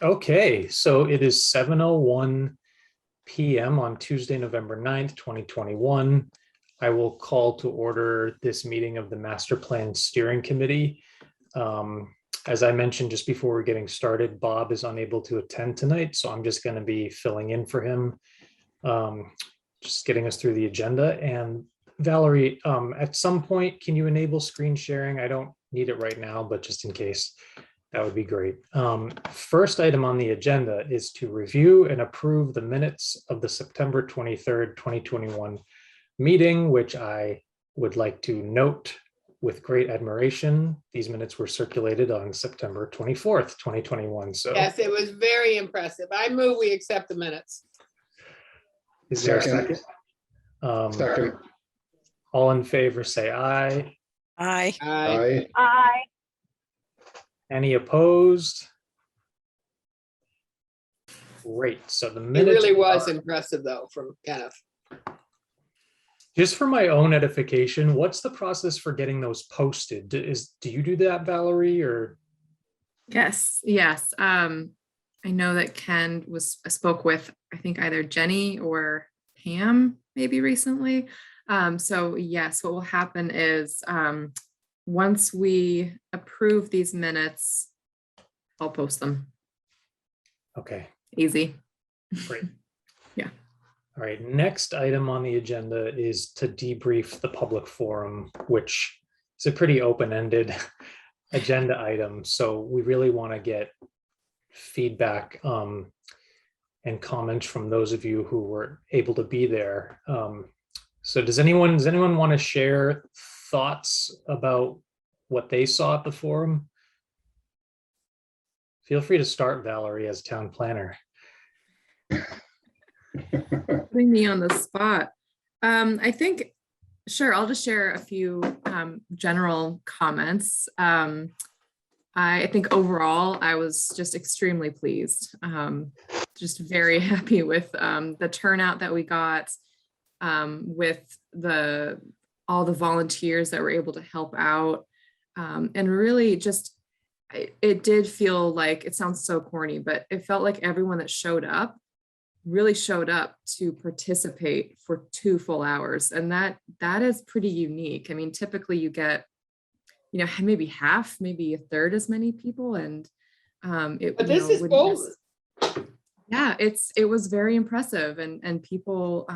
Okay, so it is 7:01 p.m. on Tuesday, November 9th, 2021. I will call to order this meeting of the Master Plan Steering Committee. Um, as I mentioned just before we're getting started, Bob is unable to attend tonight, so I'm just going to be filling in for him, um, just getting us through the agenda. And Valerie, at some point, can you enable screen sharing? I don't need it right now, but just in case. That would be great. First item on the agenda is to review and approve the minutes of the September 23rd, 2021 meeting, which I would like to note with great admiration. These minutes were circulated on September 24th, 2021. So Yes, it was very impressive. I move we accept the minutes. is there a Second. second? Second. All in favor, say aye. Aye. Aye. Aye. Any opposed? Great. So the It minutes really was are- impressive though from Kenneth. Just for my own edification, what's the process for getting those posted? Do you do that, Valerie, or? Yes, yes. I know that Ken spoke with, I think either Jenny or Pam maybe recently. So yes, what will happen is once we approve these minutes, I'll post them. Okay, Easy. great. Yeah. All right, next item on the agenda is to debrief the public forum, which is a pretty open-ended agenda item. So we really want to get feedback and comments from those of you who were able to be there. So does anyone want to share thoughts about what they saw at the forum? Feel free to start, Valerie, as town planner. Putting me on the spot. I think, sure, I'll just share a few general comments. I think overall, I was just extremely pleased. Just very happy with the turnout that we got, with all the volunteers that were able to help out. And really just, it did feel like, it sounds so corny, but it felt like everyone that showed up really showed up to participate for 2 full hours. And that is pretty unique. I mean, typically you get, maybe half, maybe a third as many people. And But this is bold. Yeah, it was very impressive. And people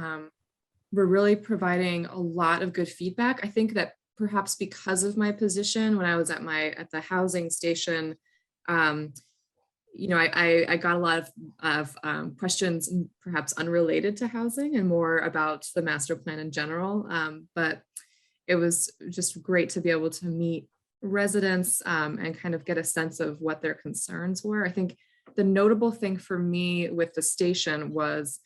were really providing a lot of good feedback. I think that perhaps because of my position when I was at the housing station, I got a lot of questions perhaps unrelated to housing and more about the master plan in general. But it was just great to be able to meet residents and kind of get a sense of what their concerns were. I think the notable thing for me with the station was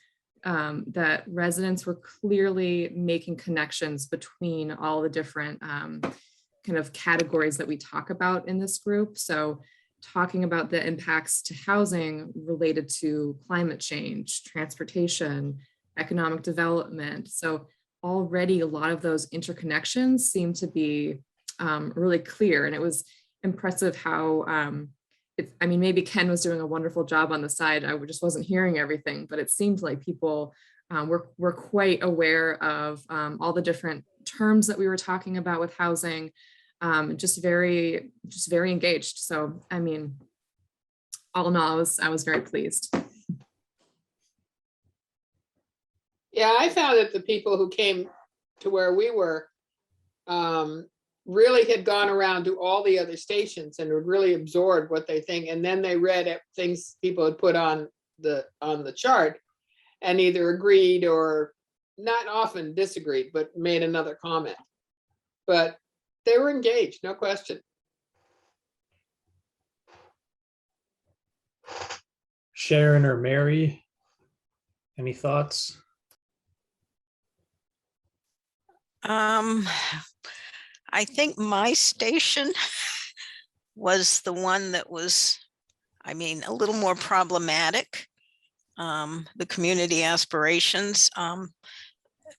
that residents were clearly making connections between all the different kind of categories that we talk about in this group. So talking about the impacts to housing related to climate change, transportation, economic development. So already a lot of those interconnections seem to be really clear. And it was impressive how, maybe Ken was doing a wonderful job on the side. I just wasn't hearing everything, but it seemed like people were quite aware of all the different terms that we were talking about with housing. Just very engaged. So, I mean, all in all, I was very pleased. Yeah, I found that the people who came to where we were really had gone around to all the other stations and had really absorbed what they think. And then they read things people had put on the chart and either agreed or not often disagreed, but made another comment. But they were engaged, no question. Sharon or Mary, any thoughts? I think my station was the one that was, a little more problematic. The community aspirations.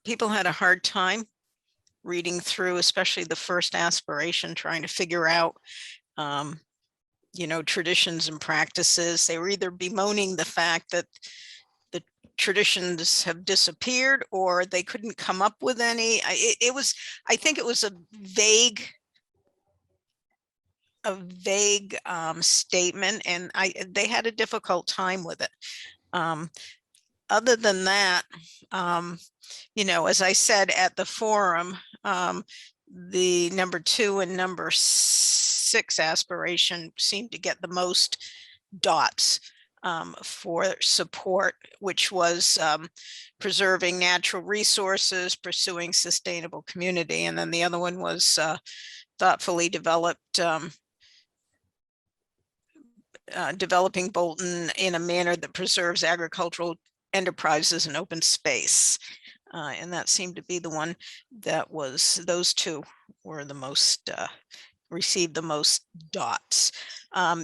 People had a hard time reading through, especially the first aspiration, trying to figure out traditions and practices. They were either bemoaning the fact that the traditions have disappeared or they couldn't come up with any. I think it was a vague statement, and they had a difficult time with it. Other than that, as I said at the forum, the number 2 and number 6 aspiration seemed to get the most dots for support, which was preserving natural resources, pursuing sustainable community. And then the other one was thoughtfully developed, developing Bolton in a manner that preserves agricultural enterprises and open space. And that seemed to be the one that was, those two were the most, received the most dots.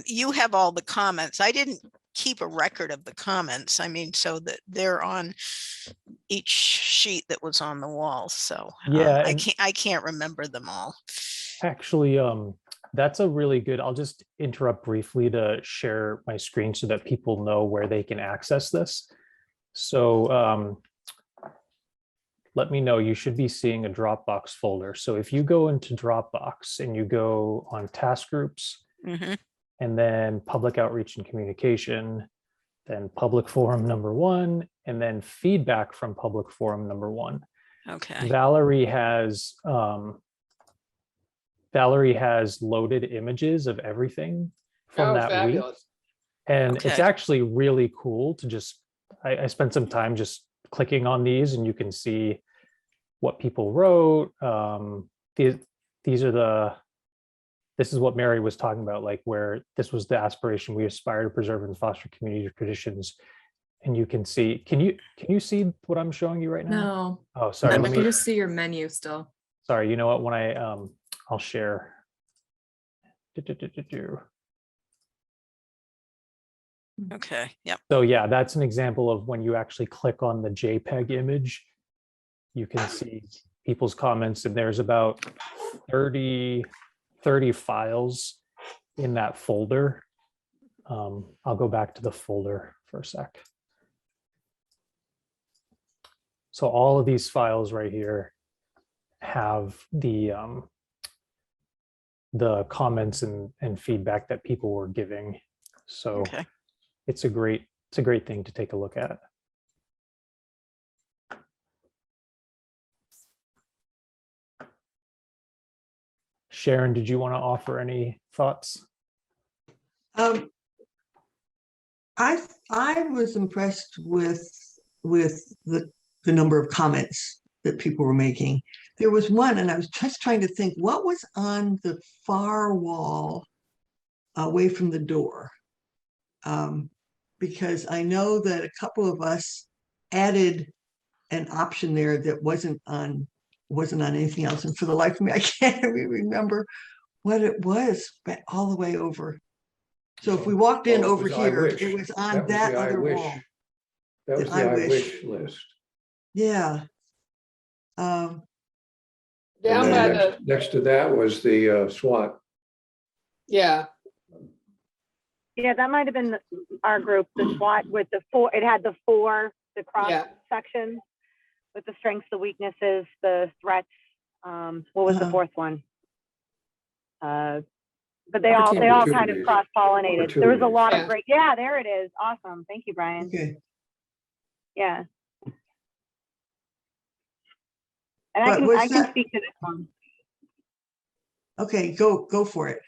You have all the comments. I didn't keep a record of the comments. I mean, so that they're on each sheet that was on the wall. So Yeah, I can't remember them all. actually, that's a really good, I'll just interrupt briefly to share my screen so that people know where they can access this. So let me know, you should be seeing a Dropbox folder. So if you go into Dropbox and you go on task groups, and then public outreach and communication, then public forum number 1, and then feedback from public forum number 1. Okay. Valerie has loaded images of everything from Oh, that week. fabulous. And it's Okay. actually really cool to just, I spent some time just clicking on these and you can see what people wrote. This is what Mary was talking about, like where this was the aspiration: we aspire to preserve and foster community traditions. And you can see, can you see what I'm showing you right now? No, Oh, sorry. I Let can me, just see your menu still. sorry. You know what? When I'll share. Okay. Yep. So yeah, that's an example of when you actually click on the JPEG image, you can see people's comments, and there's about 30 files in that folder. I'll go back to the folder for a sec. So all of these files right here have the comments and feedback that people were giving. So Okay. it's a great thing to take a look at. Sharon, did you want to offer any thoughts? I was impressed with the number of comments that people were making. There was one, and I was just trying to think what was on the far wall away from the door. Because I know that a couple of us added an option there that wasn't on anything else. And for the life of me, I can't remember what it was, but all the way over. So if we walked in over here, it was on that other wall. That was the I wish list. Yeah. Down And by then the, next to that was the SWAT. yeah, Yeah, that might have been our group, the SWAT with the 4, it had the cross Yeah. sections with the strengths, the weaknesses, the threats. What was the 4th one? But they all kind of Opportunities. cross-pollinated. There was a lot Yeah. of great, yeah, there it is. Awesome. Thank you, Brian. Okay. Yeah. And But was I can that- speak to this one. Okay, go for it.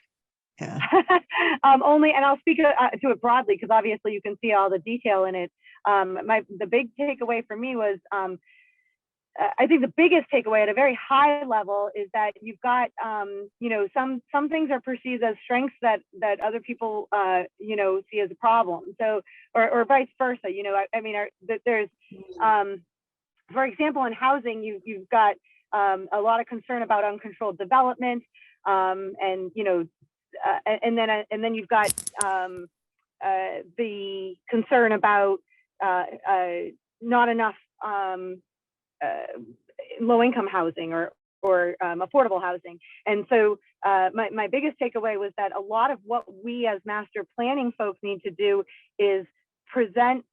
Yeah. Only, and I'll speak to it broadly because obviously you can see all the detail in it. The big takeaway for me was, I think the biggest takeaway at a very high level is that you've got, some things are perceived as strengths that other people, see as a problem. So, or vice versa. There's, for example, in housing, you've got a lot of concern about uncontrolled development, and then you've got the concern about not enough low-income housing or affordable housing. And so my biggest takeaway was that a lot of what we as master planning folks need to do is present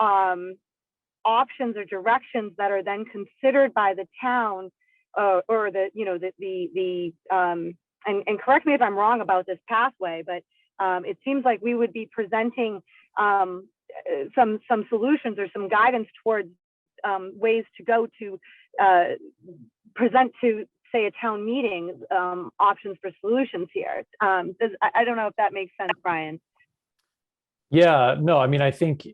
options or directions that are then considered by the town or and correct me if I'm wrong about this pathway, but it seems like we would be presenting some solutions or some guidance towards ways to go to present to, say, a town meeting options for solutions here. I don't know if that makes sense, Brian. Yeah, no, I mean, I think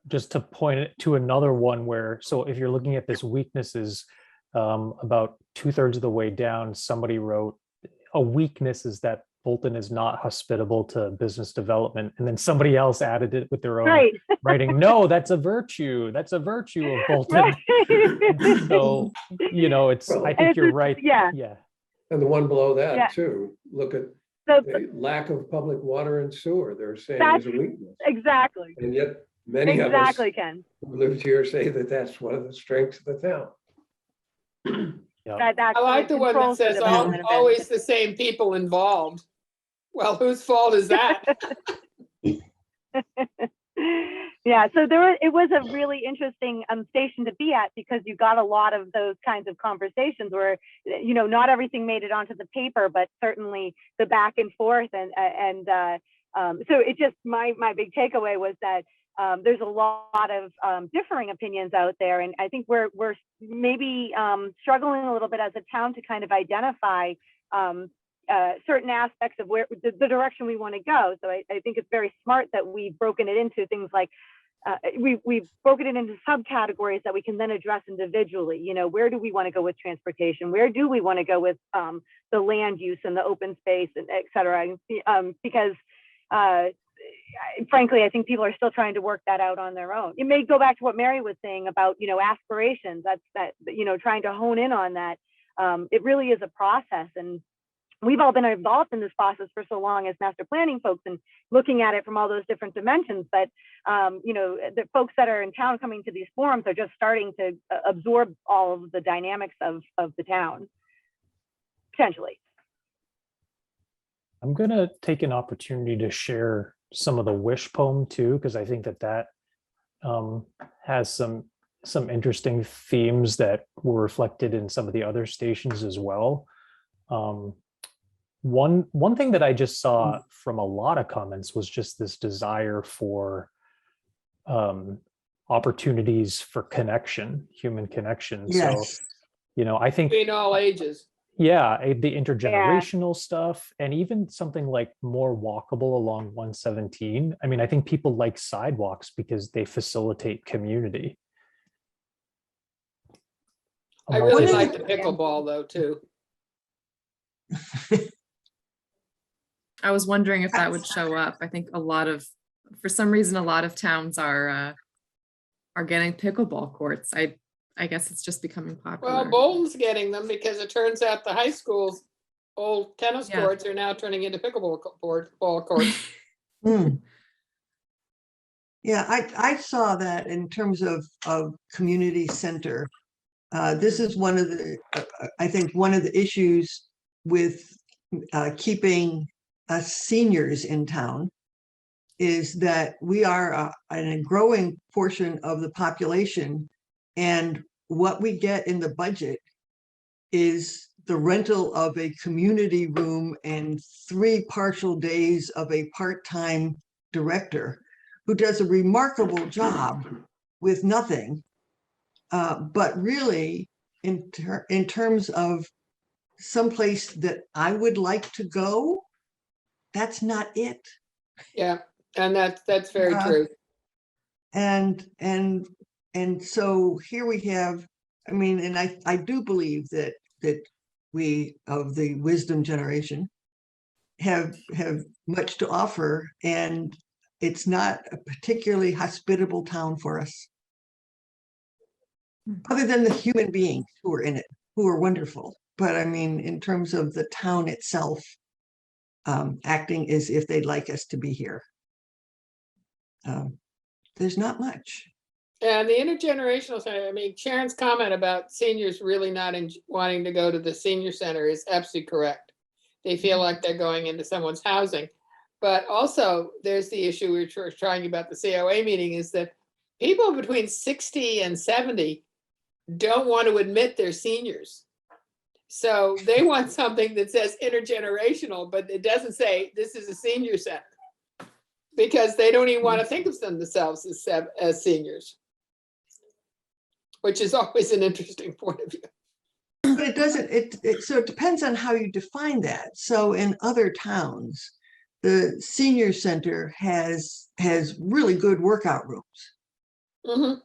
just to point it to another one where, so if you're looking at this weaknesses, about 2/3 of the way down, somebody wrote a weakness is that Bolton is not hospitable to business development. And then somebody else added it with their own Right. writing. No, that's a virtue. That's a virtue of Bolton. Right. So, it's, Well, I And think it's you're just- right. yeah. Yeah. And the one below Yeah. that too, look at So the lack of public water and sewer, they're saying That's- is a weakness. exactly. And yet many of us Exactly, Ken. who lived here say that that's one of the strengths of the town. Yeah. That's I like the one that controls the says development of always the same people involved. Well, whose fault is that? Yeah, so it was a really interesting station to be at because you got a lot of those kinds of conversations where not everything made it onto the paper, but certainly the back and forth and so it just my big takeaway was that there's a lot of differing opinions out there, and I think we're maybe struggling a little bit as a town to kind of identify certain aspects of where the direction we want to go. So I think it's very smart that we've broken it into things like we've broken it into subcategories that we can then address individually. Where do we want to go with transportation? Where do we want to go with the land use and the open space, and et cetera? Because frankly, I think people are still trying to work that out on their own. It may go back to what Mary was saying about aspirations. That's trying to hone in on that. It really is a process, and we've all been involved in this process for so long as master planning folks and looking at it from all those different dimensions. But, the folks that are in town coming to these forums are just starting to absorb all of the dynamics of the town, potentially. I'm going to take an opportunity to share some of the wish poem too, because I think that has some interesting themes that were reflected in some of the other stations as well. One thing that I just saw from a lot of comments was just this desire for opportunities for connection, human connection. Yes. So, I think, Between all ages. yeah, the intergenerational stuff, and even something like more walkable along 117. I mean, I think people like sidewalks because they facilitate community. I really Multi- like the pickleball though, too. I was wondering if that would show up. I think for some reason, a lot of towns are getting pickleball courts. I guess it's just becoming popular. Well, Bolton's getting them because it turns out the high school's old tennis Yeah. courts are now turning into ball courts. Hmm. Yeah, I saw that in terms of community center. This is one of the, I think one of the issues with keeping us seniors in town is that we are a growing portion of the population, and what we get in the budget is the rental of a community room and 3 partial days of a part-time director who does a remarkable job with nothing. But really, in terms of someplace that I would like to go, that's not it. Yeah, and that's very Yeah. true. And so here we have, I mean, and I do believe that we of the wisdom generation have much to offer, and it's not a particularly hospitable town for us. Other than the human beings who are in it, who are wonderful. But I mean, in terms of the town itself, acting as if they'd like us to be here. There's not much. And the intergenerational center, I mean, Sharon's comment about seniors really not wanting to go to the senior center is absolutely correct. They feel like they're going into someone's housing. But also, there's the issue we were trying about the COA meeting is that people between 60 and 70 don't want to admit they're seniors. So they want something that says intergenerational, but it doesn't say this is a senior center. Because they don't even want to think of themselves as seniors. Which is always an interesting point of view. But it doesn't, so it depends on how you define that. So in other towns, the senior center has really good workout rooms. Mhm.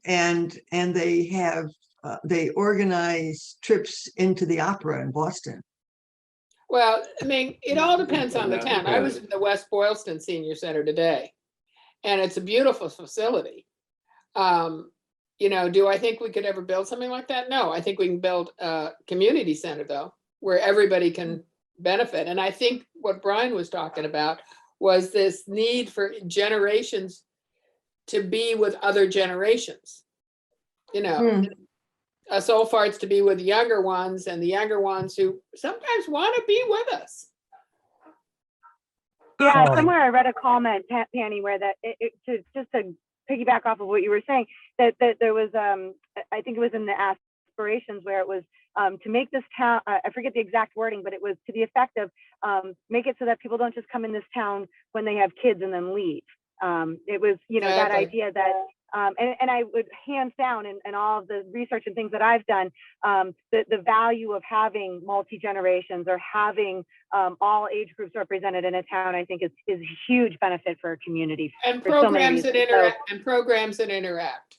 And they have, they organize trips into the opera in Boston. Well, I mean, it all depends on the That town. I was depends. in the West Boylston Senior Center today. And it's a beautiful facility. You know, do I think we could ever build something like that? No, I think we can build a community center though, where everybody can benefit. And I think what Brian was talking about was this need for generations to be with other generations. You know, us old farts to be with the younger ones and the younger ones who sometimes want to be with us. Yeah, Um, somewhere I read a comment, Penny, where that just to piggyback off of what you were saying, that there was, I think it was in the aspirations where it was to make this town, I forget the exact wording, but it was to the effect of make it so that people don't just come in this town when they have kids and then leave. It was, you know, that Exactly. idea that, and I would hands down in all of the research and things that I've done, the value of having multi-generations or having all age groups represented in a town, I think is a huge benefit for a community. And for so many programs that reasons. So- interact and programs that interact.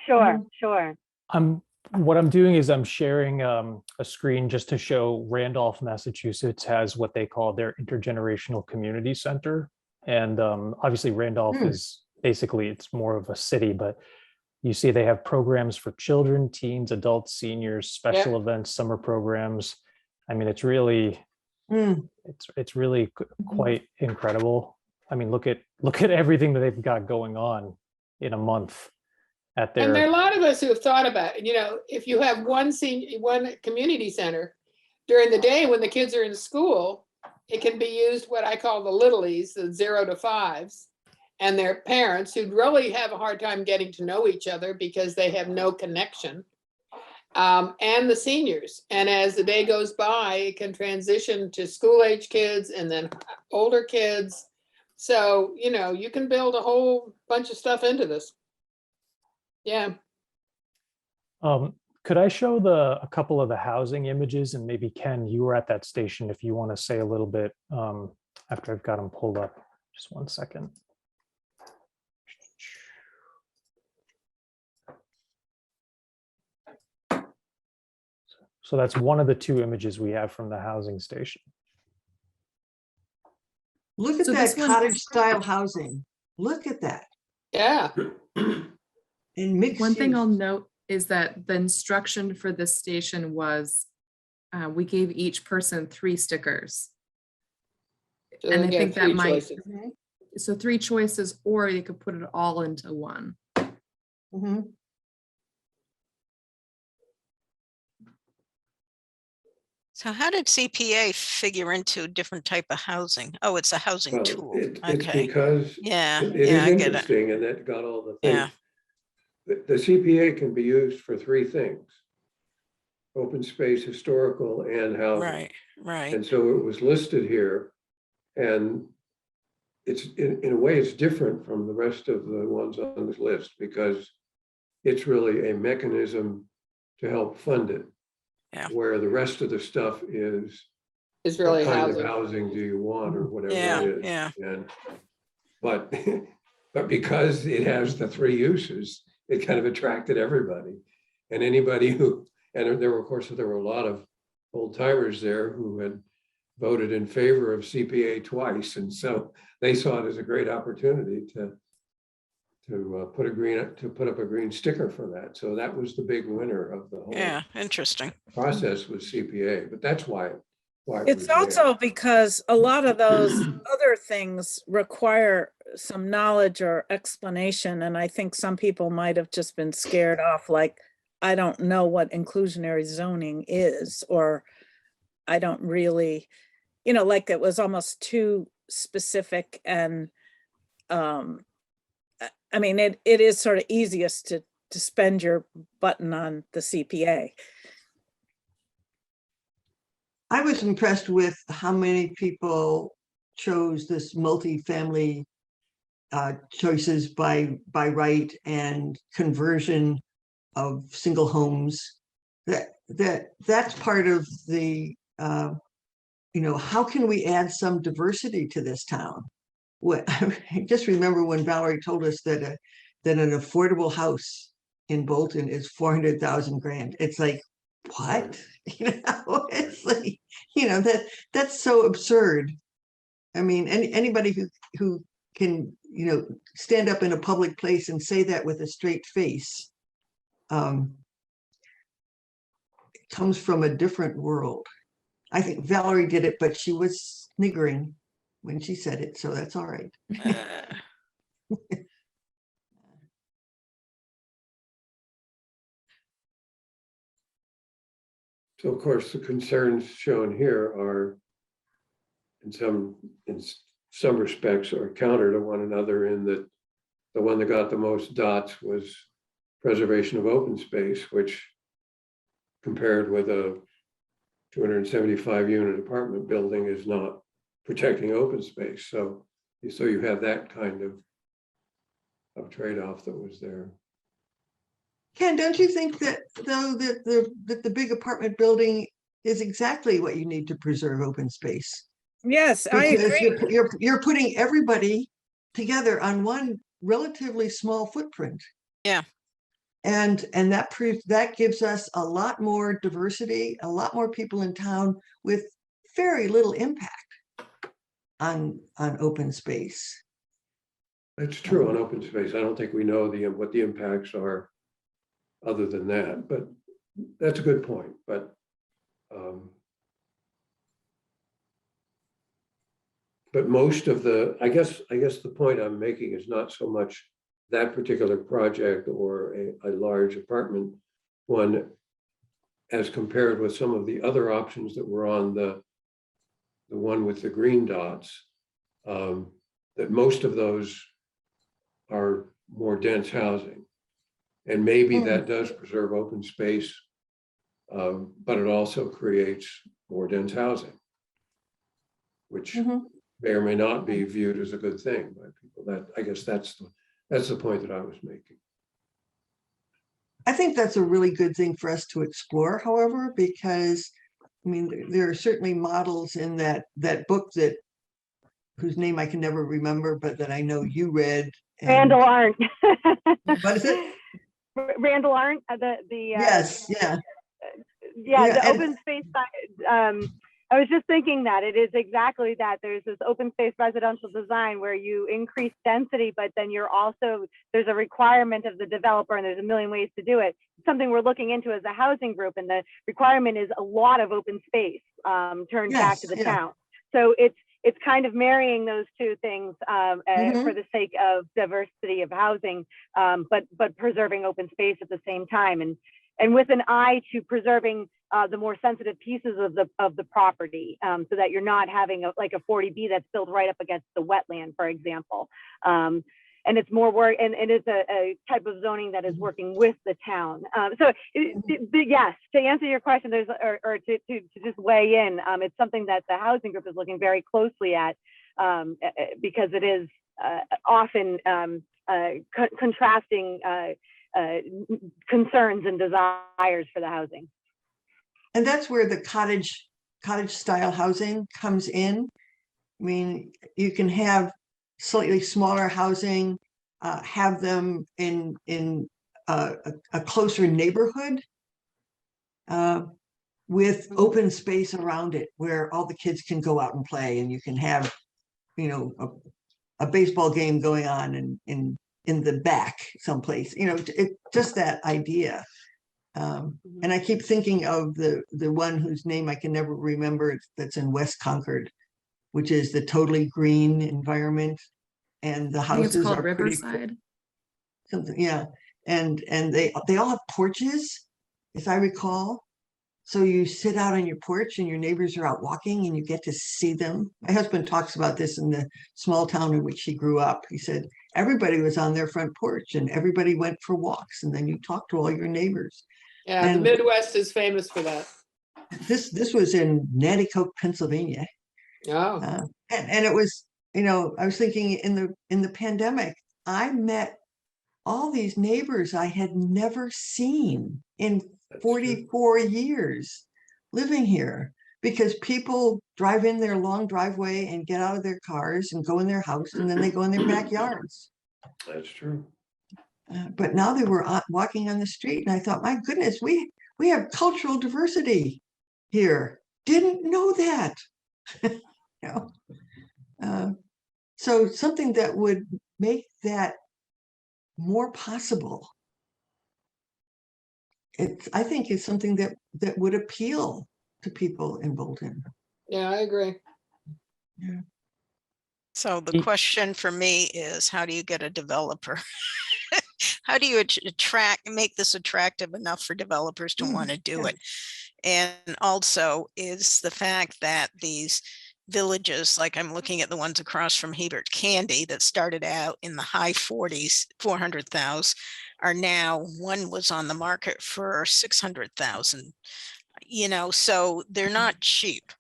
Sure, sure. What I'm doing is I'm sharing a screen just to show Randolph, Massachusetts has what they call their intergenerational community center. And obviously Randolph is basically, it's more of a city, but you see they have programs for children, teens, adults, seniors, special events, summer programs. I mean, it's really, it's really quite incredible. I mean, look at everything that they've got going on in a month at And there are their, a lot of us who have thought about it. You know, if you have one community center during the day when the kids are in school, it can be used what I call the littlies, the 0 to 5s, and their parents who really have a hard time getting to know each other because they have no connection, and the seniors. And as the day goes by, it can transition to school age kids and then older kids. So, you know, you can build a whole bunch of stuff into this. Yeah. could I show a couple of the housing images, and maybe Ken, you were at that station if you want to say a little bit after I've got them pulled up. Just one second. So that's one of the two images we have from the housing station. Look at So that this one- cottage style housing. Look at that. Yeah. And mixed One thing use. I'll note is that the instruction for this station was, we gave each person 3 stickers. So And they I get think that 3 might, choices. so 3 choices, or you could put it all into one. Mhm. So how did CPA figure into different type of housing? Oh, it's a housing Well, tool. it's Okay. because Yeah, it is yeah, I get it. interesting and that got all the Yeah. things. The CPA can be used for 3 things: open space, historical, and housing. Right, right. And so it was listed here. And it's in a way, it's different from the rest of the ones on this list because it's really a mechanism to help fund it. Yeah. Where the rest of the stuff is It's what really kind housing. of housing do you want or whatever Yeah, it is. yeah. And but because it has the 3 uses, it kind of attracted everybody. And anybody who, and there were, of course, there were a lot of old timers there who had voted in favor of CPA twice. And so they saw it as a great opportunity to put up a green sticker for that. So that was the big winner of the whole Yeah, interesting. process with CPA, but that's why why it was It's there. also because a lot of those other things require some knowledge or explanation. And I think some people might have just been scared off, like, I don't know what inclusionary zoning is, or I don't really, like it was almost too specific. And I mean, it is sort of easiest to spend your button on the CPA. I was impressed with how many people chose this multifamily choices by right and conversion of single homes. That's part of the how can we add some diversity to this town? What I just remember when Valerie told us that that an affordable house in Bolton is 400,000 grand. It's like, what? It's like, that's so absurd. I mean, anybody who can, stand up in a public place and say that with a straight face, comes from a different world. I think Valerie did it, but she was sniggering when she said it, so that's all right. So of course, the concerns shown here are in some respects are counter to one another, in that the one that got the most dots was preservation of open space, which compared with a 275 unit apartment building is not protecting open space. So you have that kind of trade-off that was there. Ken, don't you think that though that the big apartment building is exactly what you need to preserve open space? Yes, I Because agree. you're putting everybody together on one relatively small footprint. Yeah. And that gives us a lot more diversity, a lot more people in town with very little impact on open space. That's true on open space. I don't think we know what the impacts are other than that, but that's a good point. But most of I guess the point I'm making is not so much that particular project or a large apartment one, as compared with some of the other options that were on the one with the green dots, that most of those are more dense housing. And maybe that does preserve open space, but it also creates more dense housing, which may or may not be viewed as a good thing by people. I guess that's the point that I was making. I think that's a really good thing for us to explore, however, because I mean, there are certainly models in that book whose name I can never remember, but that I know you read. Randall Arndt. What is it? Randall Arndt, Yes, yeah. The and- open space. I was just thinking that it is exactly that. There's this open space residential design where you increase density, but then there's a requirement of the developer, and there's a million ways to do it. It's something we're looking into as a housing group, and the requirement is a lot of open space turned back to the town. So it's kind of marrying those two things for the sake of diversity of housing, but preserving open space at the same time, and with an eye to preserving the more sensitive pieces of the property, so that you're not having a 40B that's built right up against the wetland, for example. And it's more work, and it's a type of zoning that is working with the town. Yes, to answer your question, or to just weigh in, it's something that the housing group is looking very closely at, because it is often contrasting concerns and desires for the housing. And that's where the cottage style housing comes in. I mean, you can have slightly smaller housing, have them in a closer neighborhood with open space around it, where all the kids can go out and play, and you can have, a baseball game going on in the back someplace. Just that idea. And I keep thinking of the one whose name I can never remember, that's in West Concord, which is the totally green environment. And the I think it's houses called are pretty, Riverside. something, yeah. And they all have porches, as I recall. So you sit out on your porch and your neighbors are out walking and you get to see them. My husband talks about this in the small town in which he grew up. He said everybody was on their front porch and everybody went for walks, and then you talk to all your neighbors. Yeah, the And Midwest is famous for that. this was in Nanticoke, Pennsylvania. Oh, And it was, I was thinking in the pandemic, I met all these neighbors I had never seen in That's true. 44 years living here, because people drive in their long driveway and get out of their cars and go in their house, and then they go in their backyards. That's true. But now they were walking on the street, and I thought, my goodness, we have cultural diversity here. Didn't know that. So something that would make that more possible, I think is something that would appeal to people in Bolton. yeah, I agree. So the Ye- question for me is, how do you get a developer? How do you make this attractive enough for developers to want to do yeah. it? And also is the fact that these villages, like I'm looking at the ones across from Hebert Candy that started out in the high 40s, 400,000, are now, one was on the market for 600,000, so they're not cheap,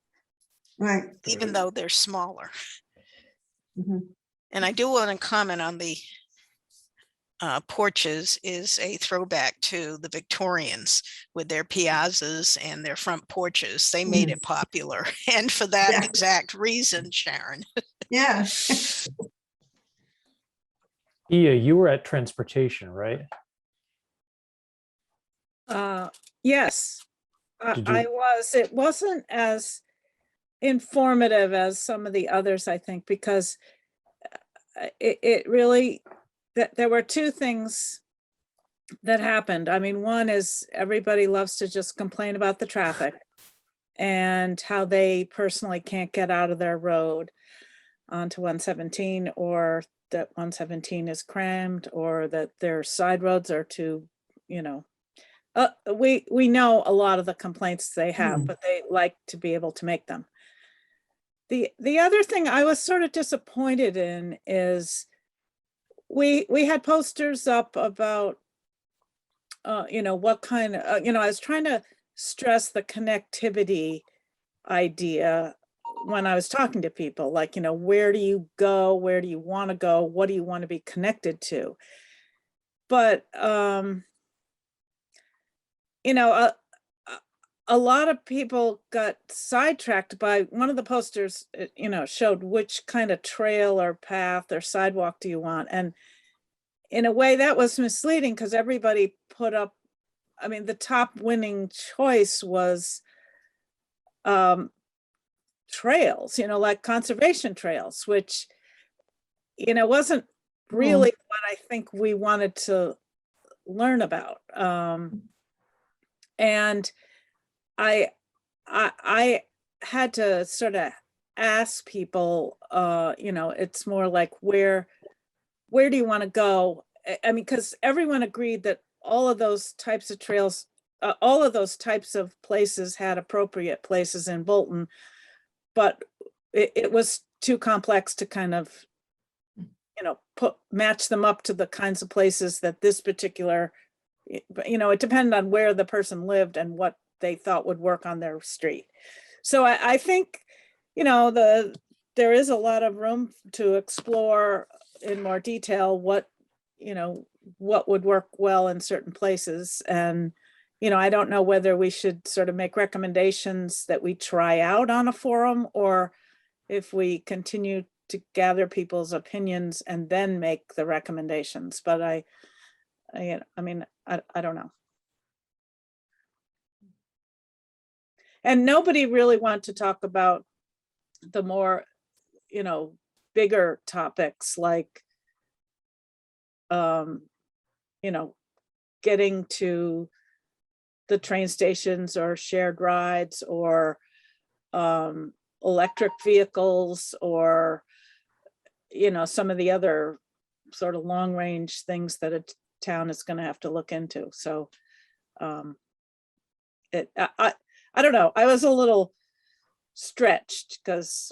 Right. even though they're smaller. Mhm. And I do want to comment on the porches is a throwback to the Victorians with their piazzas and their front porches. They made it popular, and for that Yeah. exact reason, Sharon. Yeah. Ia, you were at transportation, right? Yes, Did you- I was. It wasn't as informative as some of the others, I think, because it really, there were two things that happened. I mean, one is everybody loves to just complain about the traffic and how they personally can't get out of their road onto 117, or that 117 is crammed, or that their side roads are too, we know a lot of the complaints they have, but they like to be able to make them. The other thing I was sort of disappointed in is we had posters up about what kind of, I was trying to stress the connectivity idea when I was talking to people, like, where do you go? Where do you want to go? What do you want to be connected to? But, a lot of people got sidetracked by one of the posters, showed which kind of trail or path or sidewalk do you want. And in a way that was misleading, because everybody put up, I mean, the top winning choice was trails, like conservation trails, which, wasn't really what I think we wanted to learn about. And I had to sort of ask people, it's more like, where do you want to go? I mean, because everyone agreed that all of those types of trails, all of those types of places had appropriate places in Bolton, but it was too complex to kind of, match them up to the kinds of places that this particular, it depended on where the person lived and what they thought would work on their street. So I think, there is a lot of room to explore in more detail what would work well in certain places. And, I don't know whether we should sort of make recommendations that we try out on a forum, or if we continue to gather people's opinions and then make the recommendations. But I don't know. And nobody really wanted to talk about the more, bigger topics like, getting to the train stations or shared rides or electric vehicles or, you know, some of the other sort of long range things that a town is going to have to look into. So I don't know. I was a little stretched because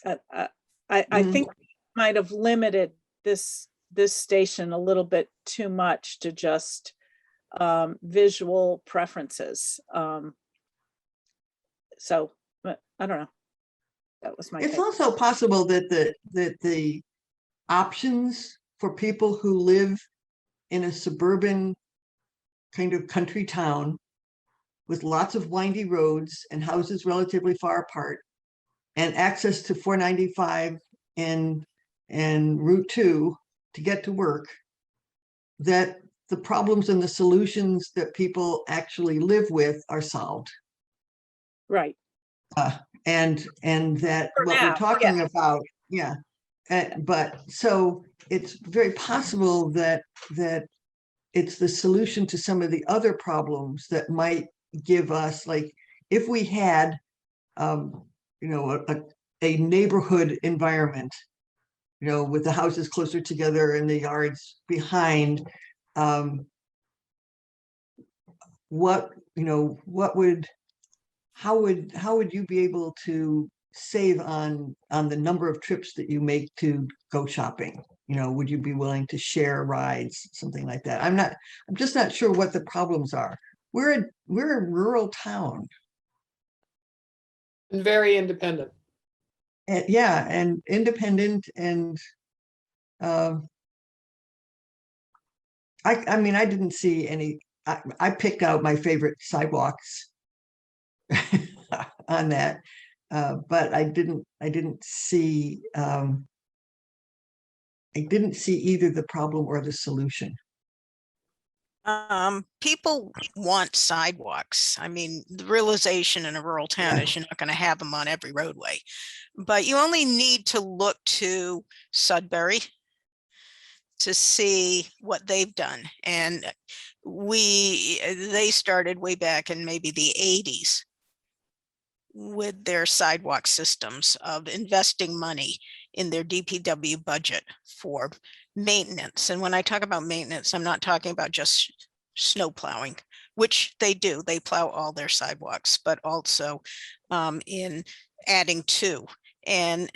I think we might have limited this station a little bit too much to just visual preferences. So I don't know. That was my It's take. also possible that the options for people who live in a suburban kind of country town with lots of windy roads and houses relatively far apart and access to 495 and Route 2 to get to work, that the problems and the solutions that people actually live with are solved. Right. And that For what now, we're talking about, yeah. But so it's very possible that it's the solution to some of the other problems that might give us, like, if we had, you know, a neighborhood environment, you know, with the houses closer together and the yards behind, what, you know, how would you be able to save on the number of trips that you make to go shopping? You know, would you be willing to share rides, something like that? I'm just not sure what the problems are. We're a rural town. And very independent. And yeah, and independent, and I mean, I didn't see any. I picked out my favorite sidewalks on that, but I didn't see either the problem or the solution. People want sidewalks. I mean, the realization in a rural town Yeah. is you're not going to have them on every roadway, but you only need to look to Sudbury to see what they've done. And they started way back in maybe the 80s with their sidewalk systems of investing money in their DPW budget for maintenance. And when I talk about maintenance, I'm not talking about just snow plowing, which they do. They plow all their sidewalks, but also in adding to. And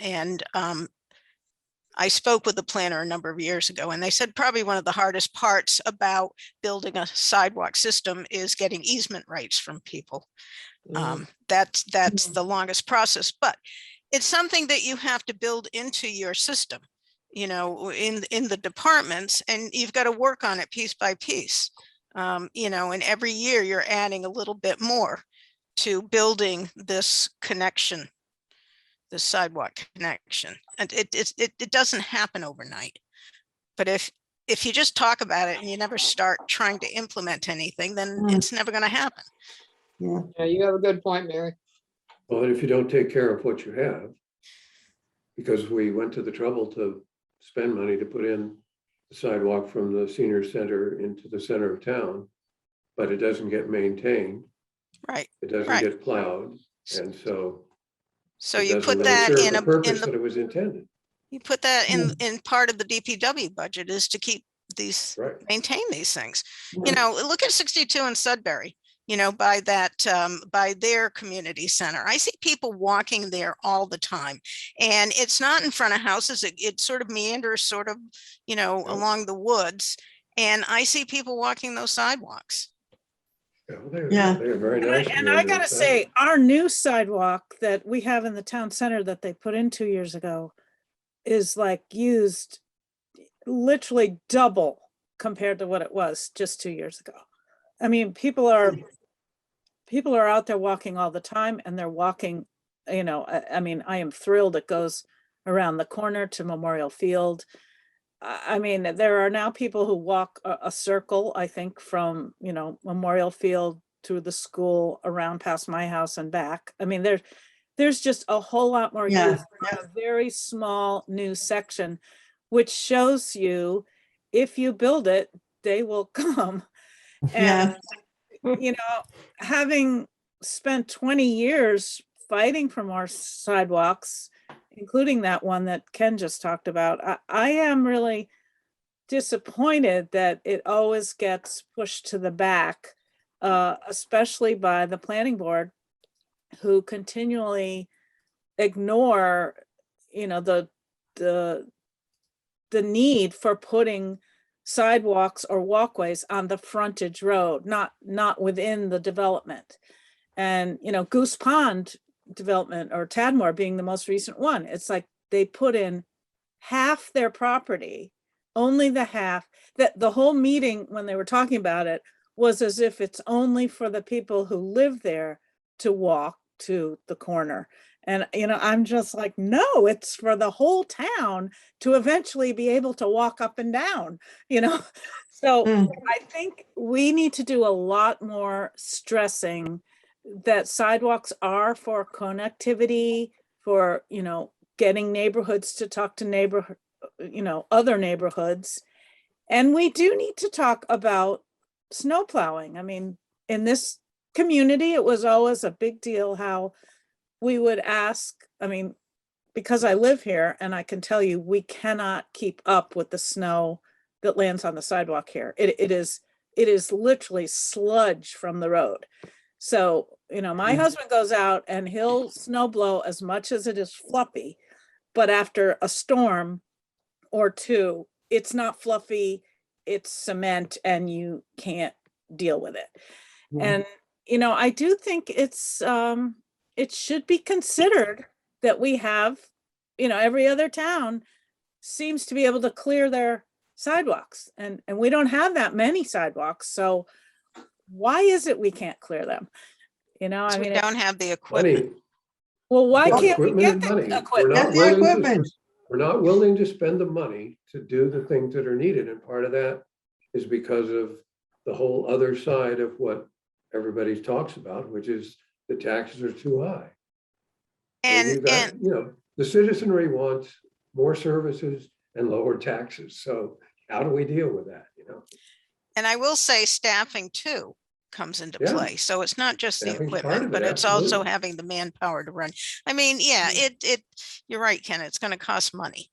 I spoke with the planner a number of years ago, and they said probably one of the hardest parts about building a sidewalk system is getting easement rights from people. That's the longest process, but it's something that you have to build into your system, you know, in the departments, and you've got to work on it piece by piece. You know, and every year you're adding a little bit more to building this connection, the sidewalk connection. And it doesn't happen overnight. But if you just talk about it and you never start trying to implement anything, then it's never going to happen. Yeah. Yeah, you have a good point, Mary. Well, and if you don't take care of what you have, because we went to the trouble to spend money to put in the sidewalk from the senior center into the center of town, but it doesn't get maintained. Right. It doesn't get plowed. And so it you doesn't put really that serve in the purpose the that it was intended. you put that in part of the DPW budget is to keep these, Right. maintain these things. Yeah. You know, look at 62 in Sudbury, you know, by that, by their community center. I see people walking there all the time, and it's not in front of houses. It sort of meanders sort of, you know, Yeah. along the woods. And I see people walking those sidewalks. Yeah. They're very nice. And I gotta say, our new sidewalk that we have in the town center that they put in 2 years ago is like used literally double compared to what it was just 2 years ago. I mean, people are out there walking all the time, and they're walking, you know, I mean, I am thrilled it goes around the corner to Memorial Field. I mean, there are now people who walk a circle, I think, from, you know, Memorial Field to the school, around past my house and back. I mean, there's just a whole lot more Yeah, use on a very small new section, which shows you if you build it, they will come. Yeah. And you know, having spent 20 years fighting for more sidewalks, including that one that Ken just talked about, I am really disappointed that it always gets pushed to the back, especially by the planning board, who continually ignore, you know, the need for putting sidewalks or walkways on the frontage road, not within the development. And, you know, Goose Pond development, or Tadmore being the most recent one, it's like they put in half their property, only the half, that the whole meeting when they were talking about it was as if it's only for the people who live there to walk to the corner. And, you know, I'm just like, no, it's for the whole town to eventually be able to walk up and down, you know? So Mm. I think we need to do a lot more stressing that sidewalks are for connectivity, for, you know, getting neighborhoods to talk to other neighborhoods. And we do need to talk about snow plowing. I mean, in this community, it was always a big deal how we would ask, I mean, because I live here and I can tell you, we cannot keep up with the snow that lands on the sidewalk here. It is literally sludge from the road. So, you know, my husband goes out and he'll snow blow as much as it is fluffy, but after a storm or two, it's not fluffy, it's cement, and you can't deal with it. Mhm. And, you know, I do think it's, it should be considered that we have, you know, every other town seems to be able to clear their sidewalks, and we don't have that many sidewalks. So why is it we can't clear them? You know, I We mean, don't have the equipment. Money. well, why Well, can't we equipment get and the money. We're equipment? not Get the willing to- equipment. We're not willing to spend the money to do the things that are needed. And part of that is because of the whole other side of what everybody talks about, which is the taxes are too high. And you And, got, you know, the citizenry wants more services and lower taxes. So how do we deal with that, you know? and I will say staffing too comes into Yeah. play. So it's not just the Staffing's part equipment, of but it, it's also absolutely. having the manpower to run. I mean, yeah, you're right, Ken, it's gonna cost money.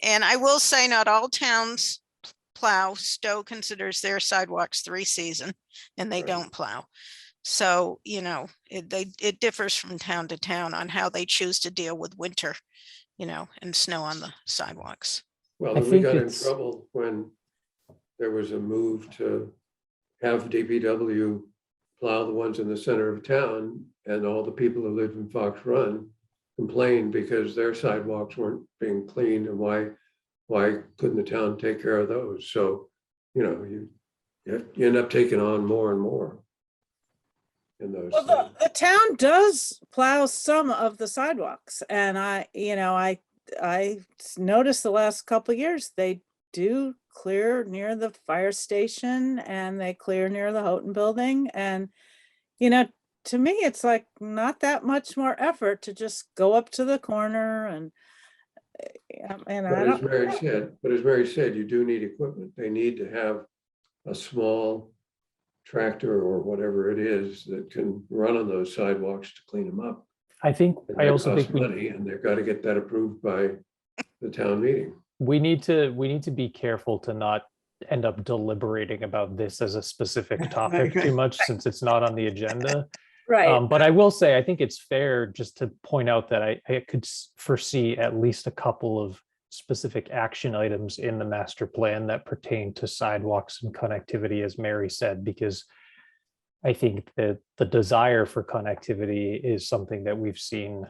And I will say not all towns plow. Stowe considers their sidewalks 3-season and they Right. don't plow. So, you know, it differs from town to town on how they choose to deal with winter, you know, and snow on the sidewalks. Well, I then we think got in it's- trouble when there was a move to have DPW plow the ones in the center of town, and all the people who lived in Fox Run complained because their sidewalks weren't being cleaned, and why couldn't the town take care of those? So, you know, you end up taking on more and more in those Well, things. the town does plow some of the sidewalks, and I noticed the last couple of years, they do clear near the fire station and they clear near the Houghton building. And, you know, to me, it's like not that much more effort to just go up to the corner and I But as don't, Mary said, you do need equipment. They need to have a small tractor or whatever it is that can run on those sidewalks to clean them up. I think, And I that also costs think money, and they've got to get that approved by the town meeting. we need to be careful to not end up deliberating about this as a specific topic too much, since it's not on the agenda. right. But I will say, I think it's fair just to point out that I could foresee at least a couple of specific action items in the master plan that pertain to sidewalks and connectivity, as Mary said, because I think that the desire for connectivity is something that we've seen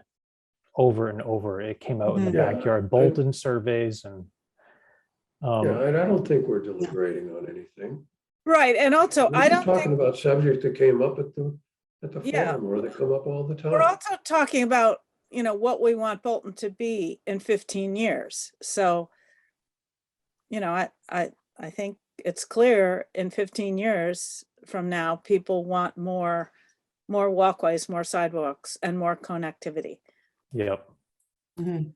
over and over. It came out in the Yeah, backyard Bolton surveys and Yeah, and I don't think we're deliberating on anything. Right. And also, We're I just don't talking think about subjects that came up at the Yeah. forum, or that come up all the we're time. also talking about, you know, what we want Bolton to be in 15 years. So, you know, I think it's clear in 15 years from now, people want more walkways, more sidewalks, and more connectivity. yep. Mhm.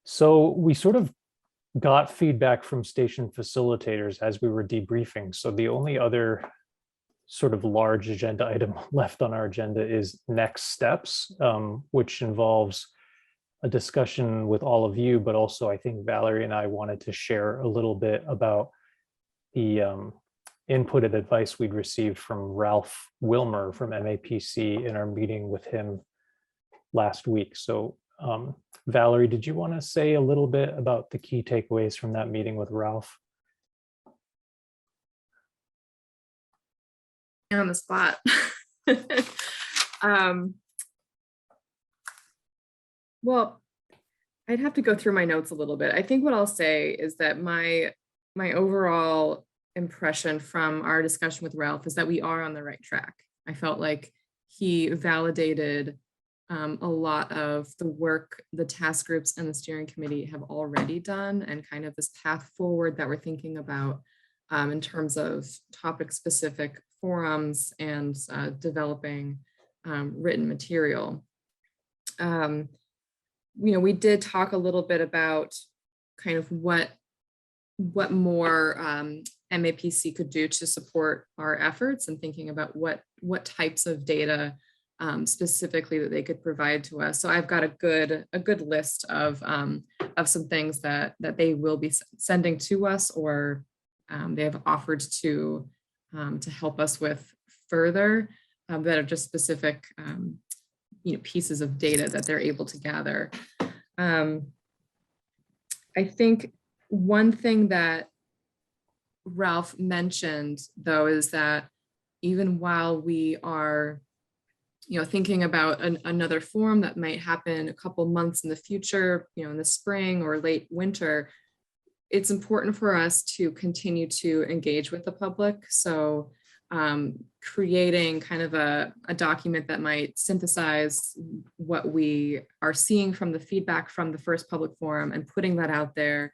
So we sort of got feedback from station facilitators as we were debriefing. So the only other sort of large agenda item left on our agenda is next steps, which involves a discussion with all of you, but also I think Valerie and I wanted to share a little bit about the input and advice we'd received from Ralph Wilmer from MAPC in our meeting with him last week. So Valerie, did you want to say a little bit about the key takeaways from that meeting with Ralph? On the spot. Well, I'd have to go through my notes a little bit. I think what I'll say is that my overall impression from our discussion with Ralph is that we are on the right track. I felt like he validated a lot of the work the task groups and the steering committee have already done, and kind of this path forward that we're thinking about in terms of topic specific forums and developing written material. We did talk a little bit about kind of what more MAPC could do to support our efforts, and thinking about what types of data specifically that they could provide to us. So I've got a good list of some things that they will be sending to us, or they have offered to help us with further, that are just specific pieces of data that they're able to gather. I think one thing that Ralph mentioned, though, is that even while we are thinking about another forum that might happen a couple months in the future, in the spring or late winter, it's important for us to continue to engage with the public. So creating kind of a document that might synthesize what we are seeing from the feedback from the first public forum, and putting that out there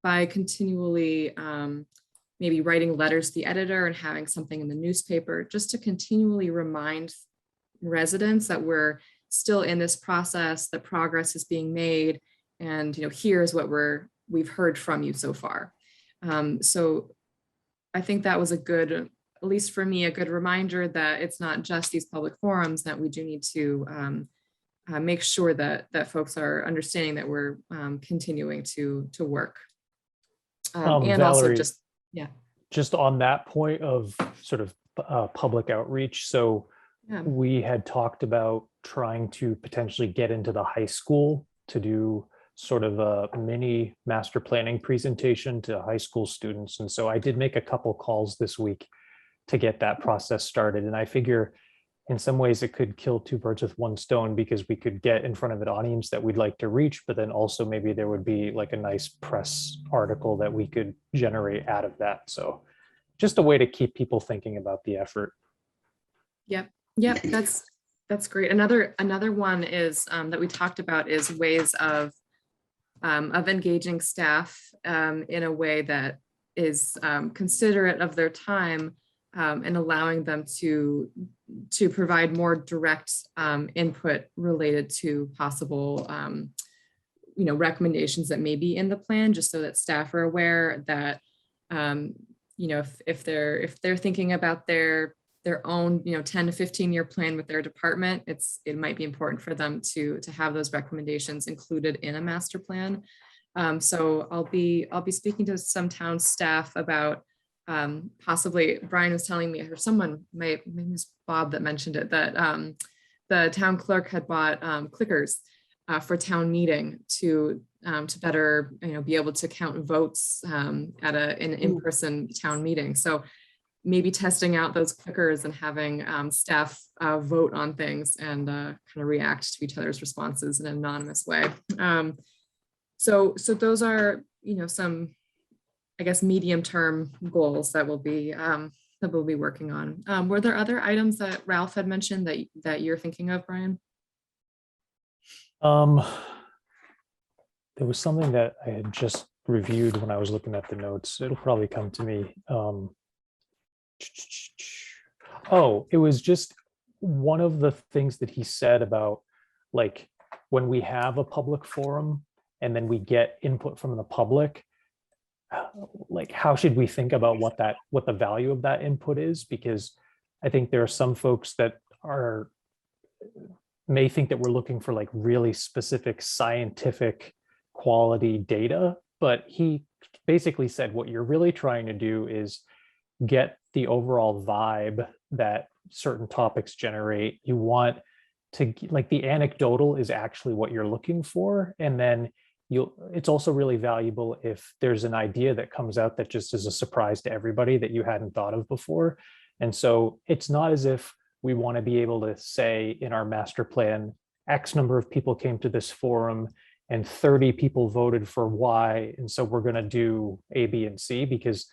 by continually maybe writing letters to the editor and having something in the newspaper, just to continually remind residents that we're still in this process, that progress is being made, and here's what we've heard from you so far. So I think that was a good, at least for me, a good reminder that it's not just these public forums, that we do need to make sure that folks are understanding that we're continuing to work. And Valerie, also just on that point of sort of public outreach. So we had talked about trying to potentially get into the high school to do sort of a mini master planning presentation to high school students. And so I did make a couple calls this week to get that process started. And I figure in some ways it could kill two birds with one stone, because we could get in front of an audience that we'd like to reach, but then also maybe there would be like a nice press article that we could generate out of that. So just a way to keep people thinking about the effort. Yep, that's great. Another one is that we talked about is ways of engaging staff in a way that is considerate of their time, and allowing them to provide more direct input related to possible recommendations that may be in the plan, just so that staff are aware that if they're thinking about their own 10 to 15 year plan with their department, it might be important for them to have those recommendations included in a master plan. So I'll be speaking to some town staff about possibly, Brian was telling me, or someone, maybe it was Bob that mentioned it, that the town clerk had bought clickers for town meeting to better be able to count votes at an in-person town meeting. So maybe testing out those clickers and having staff vote on things and kind of react to each other's responses in an anonymous way. So those are some, I guess, medium-term goals that we'll be working on. Were there other items that Ralph had mentioned that you're thinking of, Brian? There was something that I had just reviewed when I was looking at the notes. It'll probably come to me. Oh, it was just one of the things that he said about, like, when we have a public forum and then we get input from the public, like, how should we think about what the value of that input is? Because I think there are some folks that may think that we're looking for like really specific scientific quality data, but he basically said what you're really trying to do is get the overall vibe that certain topics generate. You want to, like, the anecdotal is actually what you're looking for. And then it's also really valuable if there's an idea that comes out that just is a surprise to everybody that you hadn't thought of before. And so it's not as if we want to be able to say in our master plan, X number of people came to this forum and 30 people voted for Y. And so we're going to do A, B, and C, because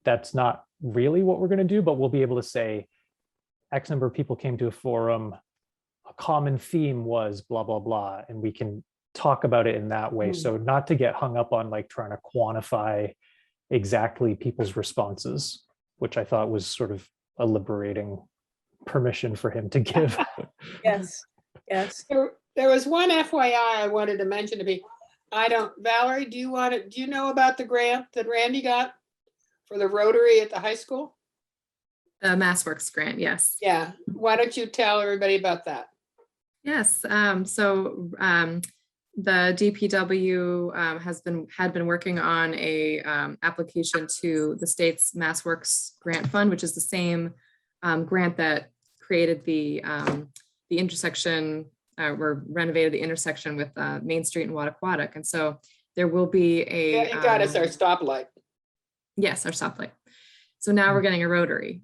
that's not really what we're going to do, but we'll be able to say X number of people came to a forum, a common theme was blah, blah, blah, and we can talk about it in that way. So not to get hung up on like trying to quantify exactly people's responses, which I thought was sort of a liberating permission for him to give. Yes, yes. There was one FYI I wanted to mention to be, Valerie, do you know about the grant that Randy got for the Rotary at the high school? The MassWorks grant, yes. Yeah, why don't you tell everybody about that? Yes, the DPW had been working on a application to the state's MassWorks grant fund, which is the same grant that created the intersection, or renovated the intersection with Main Street and Wattaquadock. And so there will be a. Yeah, it got us our stoplight. Yes, our stoplight. So now we're getting a rotary.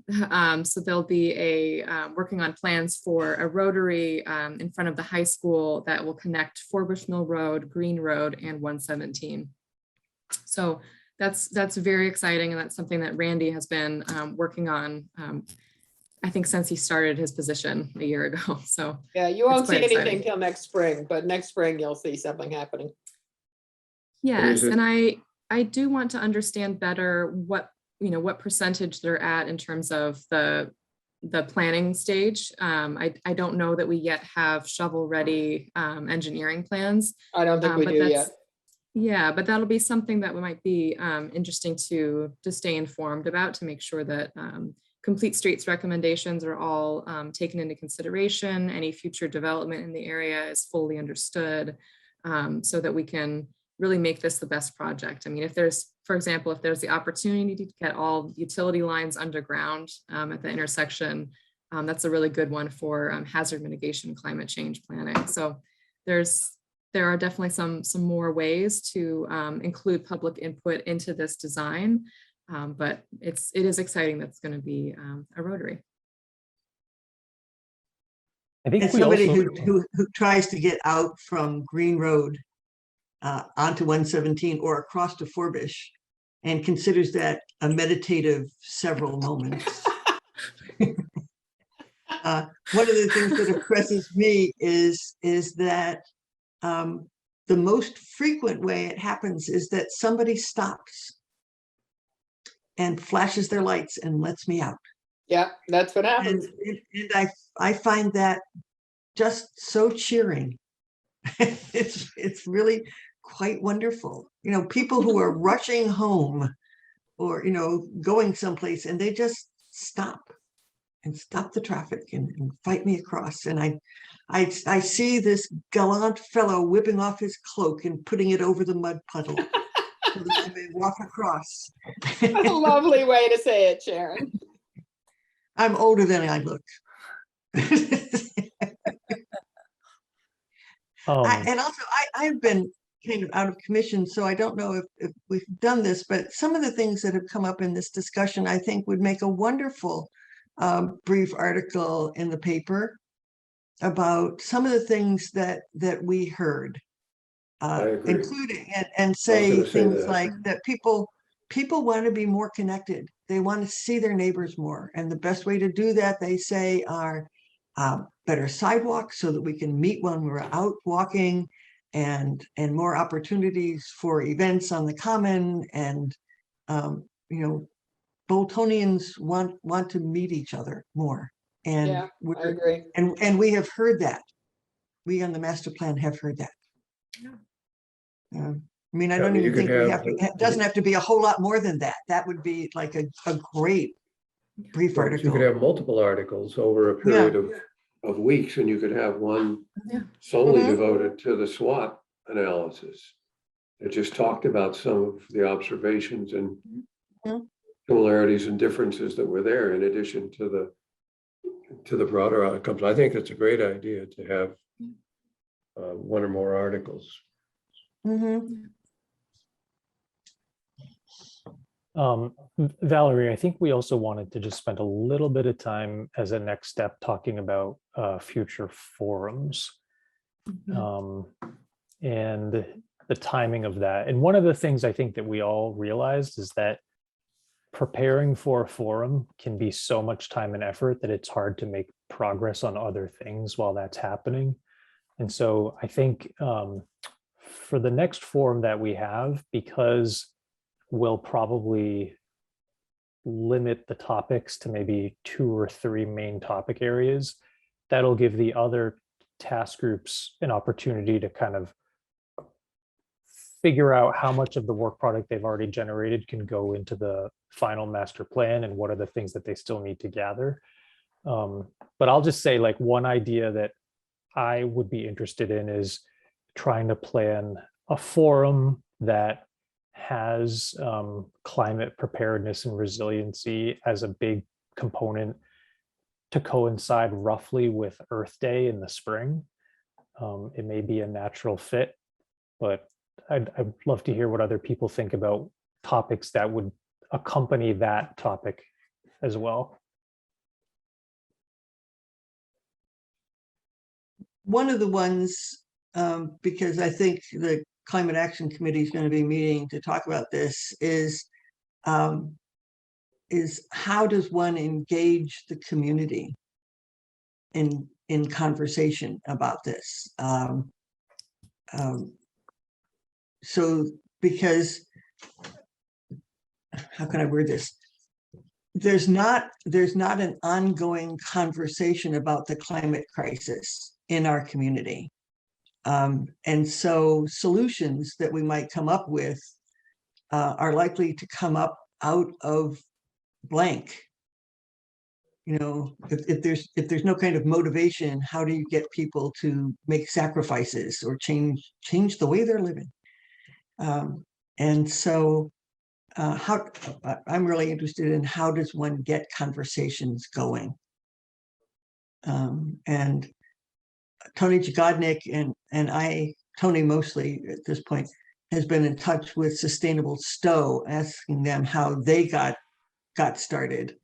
So there'll be working on plans for a rotary in front of the high school that will connect Forbush Mill Road, Green Road, and 117. So that's very exciting, and that's something that Randy has been working on, I think, since he started his position a year ago. So yeah, you won't see quite anything exciting. till next spring, but next spring you'll see something happening. Yes, and I do want to understand better what percentage they're at in terms of the planning stage. I don't know that we yet have shovel-ready engineering plans. I don't think we but do that's- yet. Yeah, but that'll be something that might be interesting to stay informed about, to make sure that Complete Streets recommendations are all taken into consideration. Any future development in the area is fully understood, so that we can really make this the best project. I mean, if there's, for example, if there's the opportunity to get all utility lines underground at the intersection, that's a really good one for hazard mitigation, climate change planning. So there are definitely some more ways to include public input into this design, but it is exciting that it's going to be a rotary. I think As we somebody also, who tries to get out from Green Road onto 117 or across to Forbush and considers that a meditative several moments. One of the things that impresses me is that the most frequent way it happens is that somebody stops and flashes their lights and lets me out. Yeah, that's what happens. And I find that just so cheering. It's really quite wonderful. You know, people who are rushing home or, going someplace, and they just stop the traffic and fight me across. And I see this gallant fellow whipping off his cloak and putting it over the mud puddle so that I may walk across. What a lovely way to say it, Sharon. I'm older than I look. And also, I've been kind of out of commission, so I don't know if we've done this, but some of the things that have come up in this discussion, I think would make a wonderful brief article in the paper about some of the things that we heard, agree. including and say gonna say things that. like that people want to be more connected. They want to see their neighbors more. And the best way to do that, they say, are better sidewalks so that we can meet when we're out walking, and more opportunities for events on the common. And, Boltonians want to meet each other more. And Yeah, I agree. and we have heard that. We on the master plan have heard that. Yeah. I mean, I Yeah, don't you even could think we have- have to, it doesn't have to be a whole lot more than that. That would be like a great brief Right, you could article. have multiple articles over a period of weeks, and you could have one Yeah. solely Mhm. devoted to the SWOT analysis. It just talked about some of the observations and Mhm. similarities and differences that were there in addition to the broader outcomes. I think it's a great idea to have one or more articles. Mhm. Valerie, I think we also wanted to just spend a little bit of time as a next step talking about future forums. And the timing of that. And one of the things I think that we all realized is that preparing for a forum can be so much time and effort that it's hard to make progress on other things while that's happening. And so I think for the next forum that we have, because we'll probably limit the topics to maybe 2 or 3 main topic areas, that'll give the other task groups an opportunity to kind of figure out how much of the work product they've already generated can go into the final master plan and what are the things that they still need to gather. But I'll just say, like, one idea that I would be interested in is trying to plan a forum that has climate preparedness and resiliency as a big component to coincide roughly with Earth Day in the spring. It may be a natural fit, but I'd love to hear what other people think about topics that would accompany that topic as well. One of the ones, because I think the Climate Action Committee is going to be meeting to talk about this, is how does one engage the community in conversation about this? So, because, how can I word this? There's not an ongoing conversation about the climate crisis in our community. And so solutions that we might come up with are likely to come up out of blank. You know, if there's no kind of motivation, how do you get people to make sacrifices or change the way they're living? And so I'm really interested in how does one get conversations going? And Tony Jagodnik and I, Tony mostly at this point, has been in touch with Sustainable Stowe, asking them how they got started.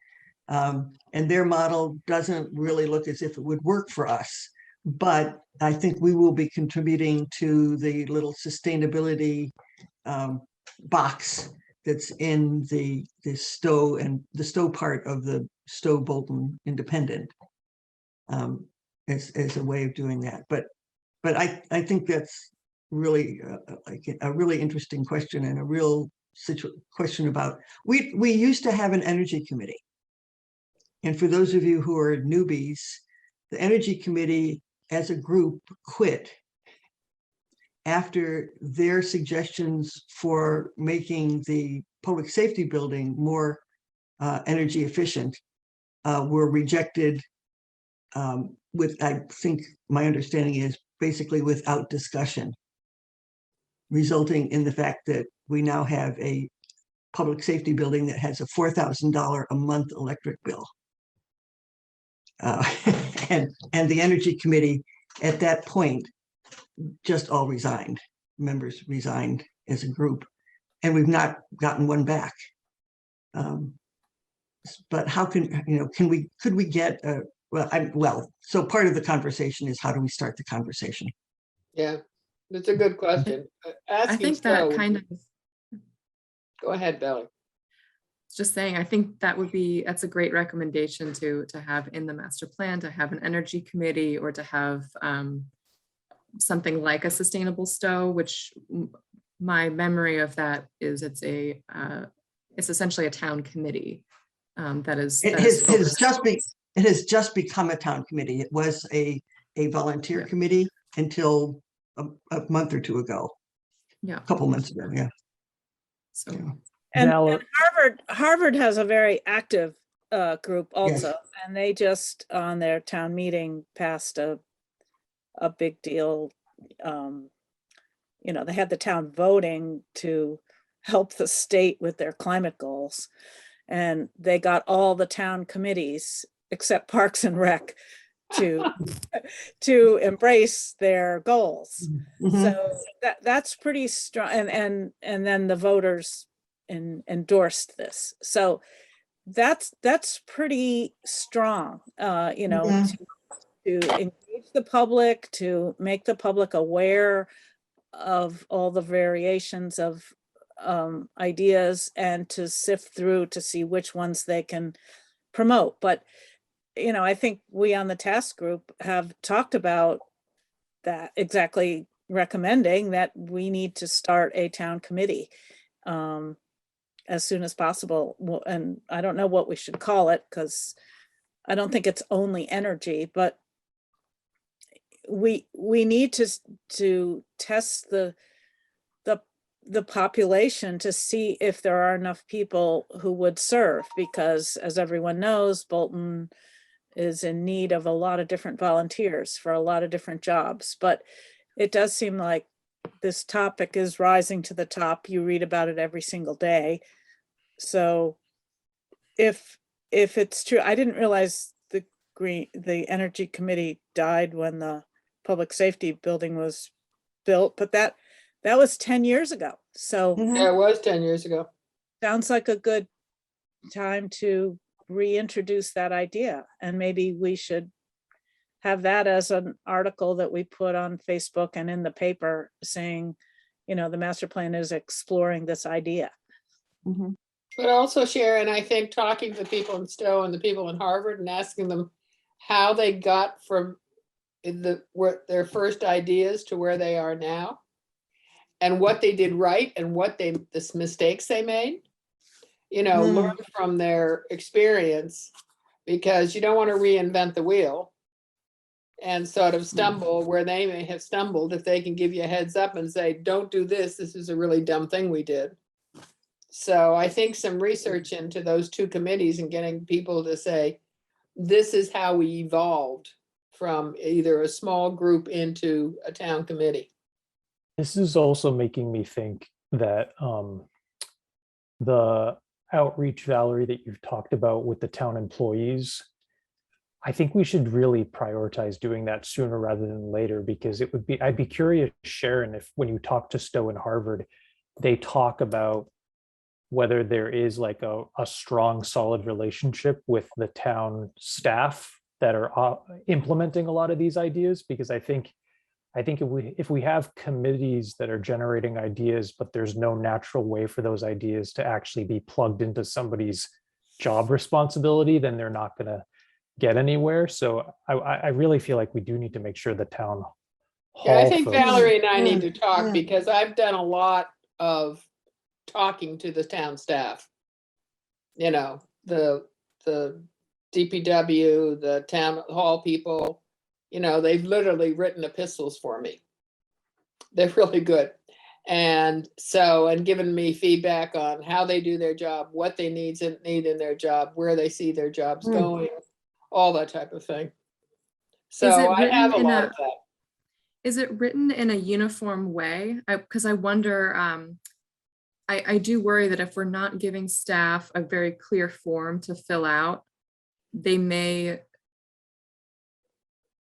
And their model doesn't really look as if it would work for us. But I think we will be contributing to the little sustainability box that's in the Stowe and the Stowe part of the Stowe Bolton Independent as a way of doing that. But I think that's really like a really interesting question and a real question about, we used to have an energy committee. And for those of you who are newbies, the energy committee as a group quit after their suggestions for making the public safety building more energy efficient were rejected with, I think my understanding is, basically without discussion, resulting in the fact that we now have a public safety building that has a $4,000 a month electric bill. And the energy committee at that point just all resigned. Members resigned as a group, and we've not gotten one back. But how can, you know, could we get so part of the conversation is, how do we start the conversation? Yeah, that's a good question. I think that kind of, Go ahead, Valerie. just saying, I think that's a great recommendation to have in the master plan, to have an energy committee, or to have something like a Sustainable Stowe, which my memory of that is it's essentially a town committee that is. It has just become a town committee. It was a volunteer committee until a month or two ago. Yeah, a couple months ago. Yeah. so. And Val- Harvard has a very active group also, and they just on their town meeting passed a big deal. You know, they had the town voting to help the state with their climate goals. And they got all the town committees except Parks and Rec to to embrace their goals. Mhm. So that's pretty strong. And then the voters endorsed this. So that's pretty strong, you know, Yeah. to engage the public, to make the public aware of all the variations of ideas, and to sift through to see which ones they can promote. But, you know, I think we on the task group have talked about that, exactly recommending that we need to start a town committee as soon as possible. And I don't know what we should call it, because I don't think it's only energy, but we need to test the population to see if there are enough people who would serve, because as everyone knows, Bolton is in need of a lot of different volunteers for a lot of different jobs. But it does seem like this topic is rising to the top. You read about it every single day. So if it's true, I didn't realize the energy committee died when the public safety building was built, but that was 10 years ago. So Mhm. Yeah, it was 10 years ago. sounds like a good time to reintroduce that idea. And maybe we should have that as an article that we put on Facebook and in the paper saying, you know, the master plan is exploring this idea. Mhm. But also, Sharon, I think talking to the people in Stowe and the people in Harvard and asking them how they got from their first ideas to where they are now, and what they did right and what the mistakes they made, you know, learn from their experience, because you don't want to reinvent the wheel and sort of stumble where they may have stumbled. If they can give you a heads up and say, don't do this, this is a really dumb thing we did. So I think some research into those two committees and getting people to say, this is how we evolved from either a small group into a town committee. This is also making me think that the outreach, Valerie, that you've talked about with the town employees, I think we should really prioritize doing that sooner rather than later, because I'd be curious, Sharon, if when you talk to Stowe and Harvard, they talk about whether there is like a strong, solid relationship with the town staff that are implementing a lot of these ideas, because I think if we have committees that are generating ideas, but there's no natural way for those ideas to actually be plugged into somebody's job responsibility, then they're not going to get anywhere. So I really feel like we do need to make sure the town hall. Yeah, I think folks- Valerie and I need to talk, Yeah. because I've done a lot of talking to the town staff. You know, the DPW, the town hall people, you know, they've literally written epistles for me. They're really good. And so, and given me feedback on how they do their job, what they need in their job, where they see their jobs going, all that type of thing. So Is it I have a written in lot a- of that. Is it written in a uniform way? Because I wonder, I do worry that if we're not giving staff a very clear form to fill out, they may.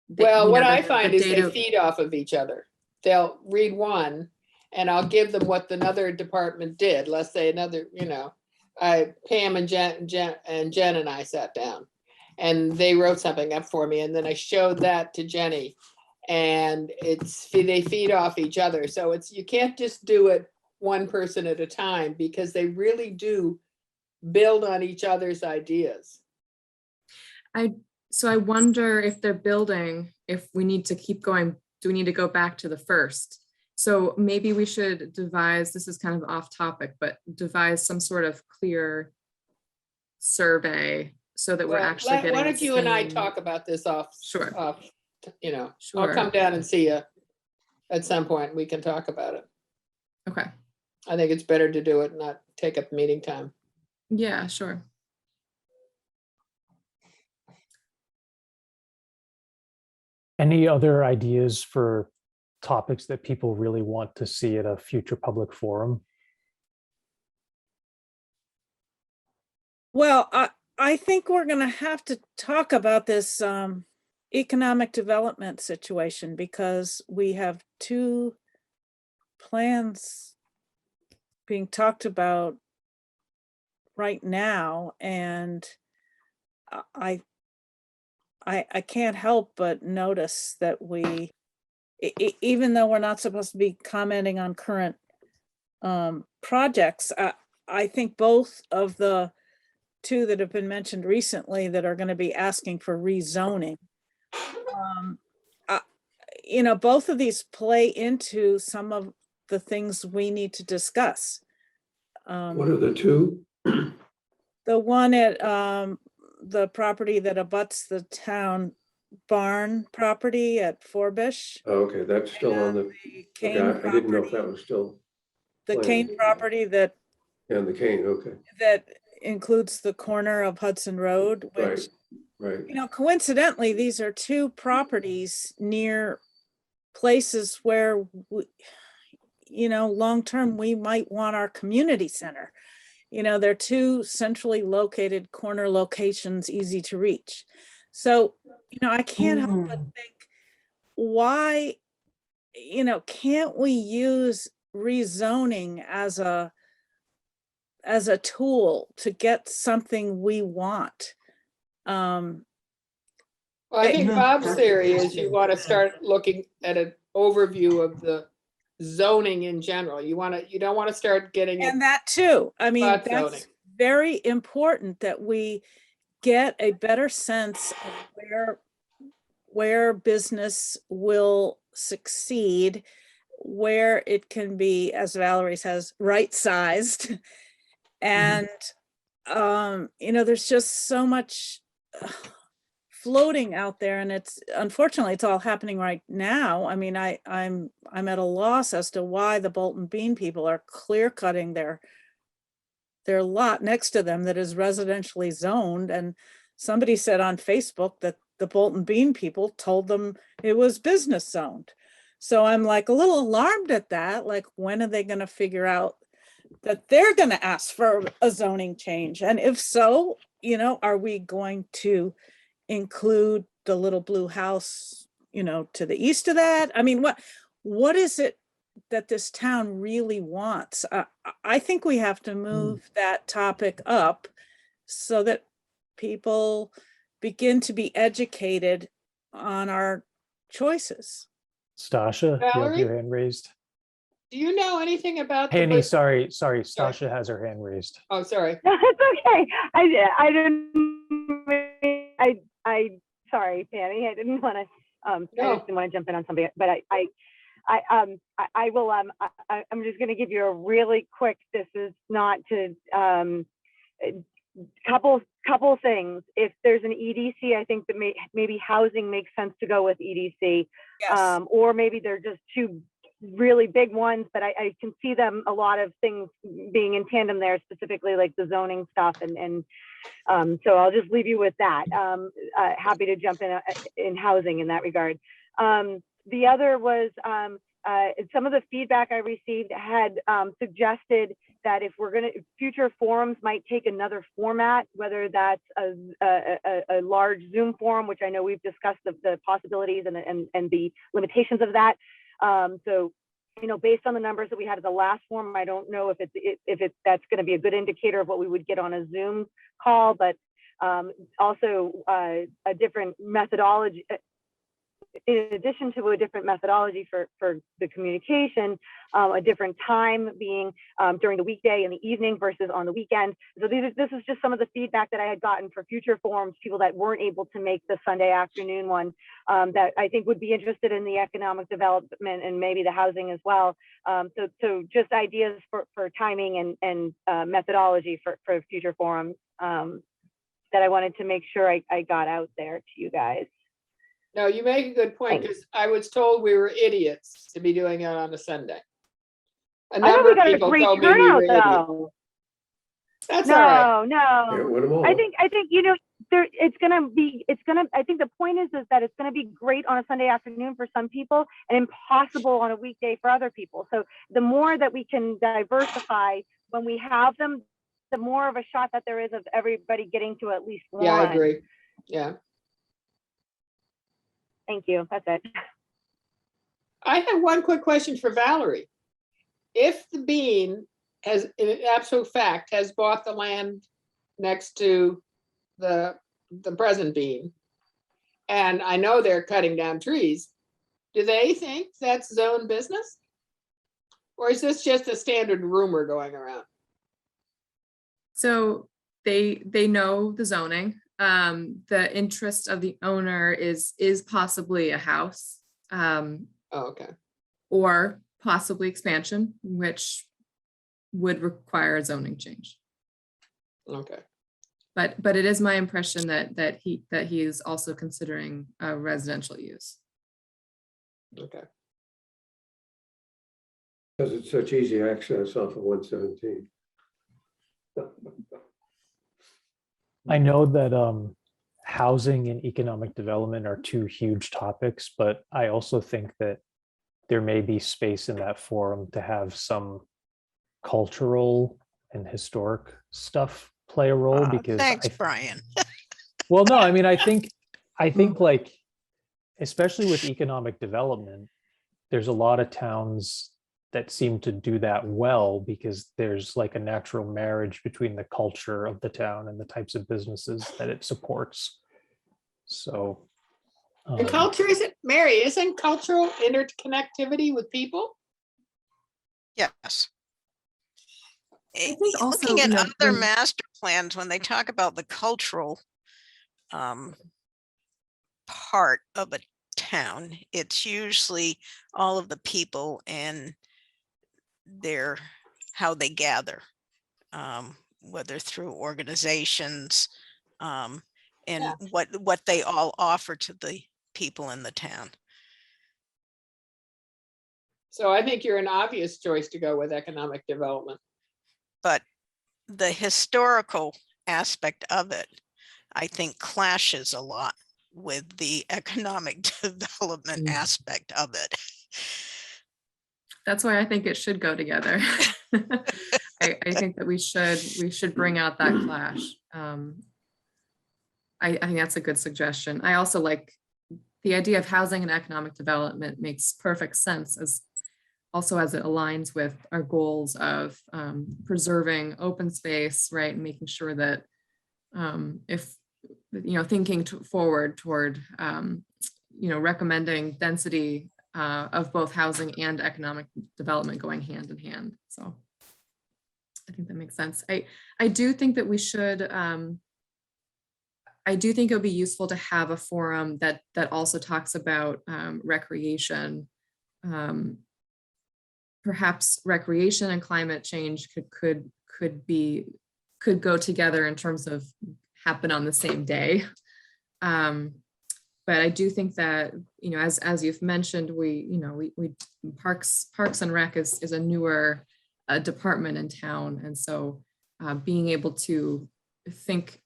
Well, what I the find is they data- feed off of each other. They'll read one and I'll give them what another department did. Let's say another, you know, Pam and Jen and I sat down and they wrote something up for me, and then I showed that to Jenny, and they feed off each other. So you can't just do it one person at a time, because they really do build on each other's ideas. So I wonder if they're building, if we need to keep going, do we need to go back to the first? So maybe we should devise, this is kind of off topic, but devise some sort of clear survey so that we're Well, actually getting. why the don't you and I same- talk about this off? Sure. You know, I'll Sure. come down and see you at some point. We can talk about it. Okay, I think it's better to do it, not take up meeting time. yeah, sure. Any other ideas for topics that people really want to see at a future public forum? Well, I think we're gonna have to talk about this economic development situation because we have two plans being talked about right now, and I can't help but notice that we, even though we're not supposed to be commenting on current projects, I think both of the two that have been mentioned recently that are going to be asking for rezoning, both of these play into some of the things we need to discuss. What are the two? The one at the property that abuts the town barn property at Forbush. Oh, okay, that's still on the, The okay, Kane I didn't know if that property- was still, The planned. Kane property that and the cane, okay, includes the corner of Hudson Road, which, right. coincidentally, these are two properties near places where, long-term, we might want our community center. They're two centrally located corner locations, easy to reach. So, I can't help but think, why, can't we use rezoning as a tool to get something we want? Well, I think Yeah, Bob's that's theory is interesting. you want to start looking at an overview of the zoning in general. You don't want to start getting it. And that too, I mean, Spot that's zoning. very important that we get a better sense of where business will succeed, where it can be, as Valerie says, right-sized. And, there's just so much floating out there, and unfortunately, it's all happening right now. I mean, I'm at a loss as to why the Bolton Bean people are clear cutting their lot next to them that is residentially zoned. And somebody said on Facebook that the Bolton Bean people told them it was business zoned. So I'm like a little alarmed at that. Like, when are they going to figure out that they're going to ask for a zoning change? And if so, are we going to include the little blue house, to the east of that? I mean, what is it that this town really wants? I think we have to move that topic up so that people begin to be educated on our choices. Stasha, you have Valerie? your hand raised. Do you know anything about the? Penny, sorry, Stasha has her hand raised. Oh, sorry. No, it's okay. I didn't. Sorry, Penny. I didn't want to. I No. just didn't want to jump in on something. But I will. I'm just going to give you a really quick. This is not to. Couple things. If there's an EDC, I think that maybe housing makes sense to go with EDC. Yes. Or maybe they're just two really big ones, but I can see them, a lot of things being in tandem there, specifically like the zoning stuff. And so I'll just leave you with that. Happy to jump in housing in that regard. The other was some of the feedback I received had suggested that if we're going to, future forums might take another format, whether that's a large Zoom forum, which I know we've discussed the possibilities and the limitations of that. So, based on the numbers that we had at the last forum, I don't know if that's going to be a good indicator of what we would get on a Zoom call, but also a different methodology. In addition to a different methodology for the communication, a different time being during the weekday and the evening versus on the weekend. So this is just some of the feedback that I had gotten for future forums, people that weren't able to make the Sunday afternoon one, that I think would be interested in the economic development and maybe the housing as well. So just ideas for timing and methodology for future forums that I wanted to make sure I got out there to you guys. No, you make a good point, because I was told we were idiots to be doing it on a Sunday. A I thought number we of got a people great told me we were turnout idiots. though. That's all right. No. Can't win 'em all. I think I think the point is that it's gonna be great on a Sunday afternoon for some people and impossible on a weekday for other people. So the more that we can diversify when we have them, the more of a shot that there is of everybody getting to at least one. Yeah, I agree. Yeah. Thank you. That's it. I have one quick question for Valerie. If the Bean has, in absolute fact, has bought the land next to the present Bean, and I know they're cutting down trees, do they think that's zone business? Or is this just a standard rumor going around? So they know the zoning. The interest of the owner is possibly a house, Oh, okay. or possibly expansion, which would require a zoning change. Okay. But it is my impression that he is also considering a residential use. Okay. Because it's such easy access off of 117. I know that housing and economic development are two huge topics, but I also think that there may be space in that forum to have some cultural and historic stuff play a role, because Thanks, Brian. well, no, I mean, I think like, especially with economic development, there's a lot of towns that seem to do that well because there's like a natural marriage between the culture of the town and the types of businesses that it supports. So The culture isn't, Mary, isn't cultural interconnectivity with people? Yes. I think also, Looking at you know, other when- master plans, when they talk about the cultural part of a town, it's usually all of the people and how they gather, whether through organizations, and Yeah. what they all offer to the people in the town. So I think you're an obvious choice to go with economic development. But the historical aspect of it, I think, clashes a lot with the economic development aspect of it. That's why I think it should go together. I think that we should bring out that clash. I think that's a good suggestion. I also like the idea of housing and economic development. Makes perfect sense as it aligns with our goals of preserving open space, right? And making sure that if, you know, thinking forward toward, you know, recommending density of both housing and economic development going hand in hand. So I think that makes sense. I do think that we should, I do think it would be useful to have a forum that also talks about recreation. Perhaps recreation and climate change could go together in terms of happen on the same day. But I do think that, you know, as you've mentioned, we Parks and Rec is a newer department in town, and so being able to think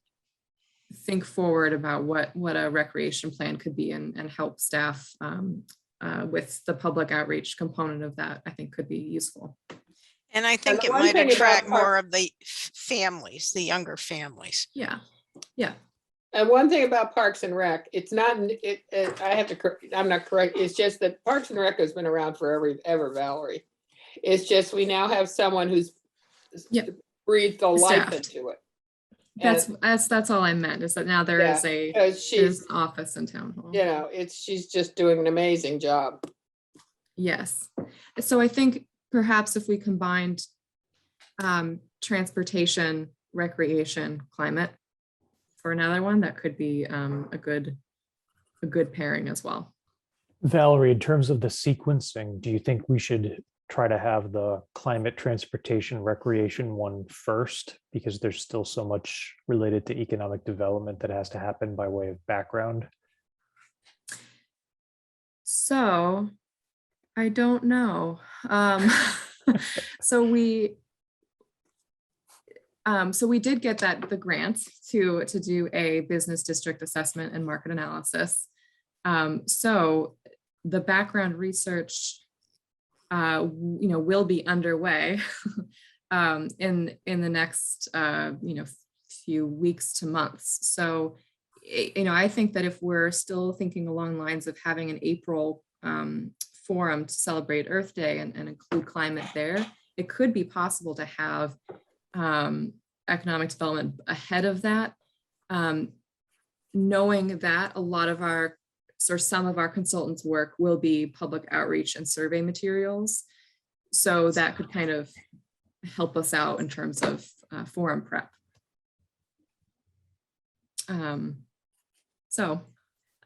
forward about what a recreation plan could be and help staff with the public outreach component of that, I think could be useful. And I think the it one might thing about attract park- more of the families, the younger families. Yeah. And one thing about Parks and Rec, it's not, I'm not correct, it's just that Parks and Rec has been around forever, Valerie. It's just, we now have someone who's Yep. breathed a life Staffed. into it. That's all I meant, is that now there is a Because there's she's, an office in town hall. you know, she's just doing an amazing job. Yes. So I think perhaps if we combined transportation, recreation, climate for another one, that could be a good pairing as well. Valerie, in terms of the sequencing, do you think we should try to have the climate, transportation, recreation one first? Because there's still so much related to economic development that has to happen by way of background. So I don't know. So So we did get the grant to do a business district assessment and market analysis. So the background research, will be underway in the next, few weeks to months. So, I think that if we're still thinking along lines of having an April forum to celebrate Earth Day and include climate there, it could be possible to have economic development ahead of that, knowing that a lot of our or some of our consultants' work will be public outreach and survey materials. So that could kind of help us out in terms of forum prep. So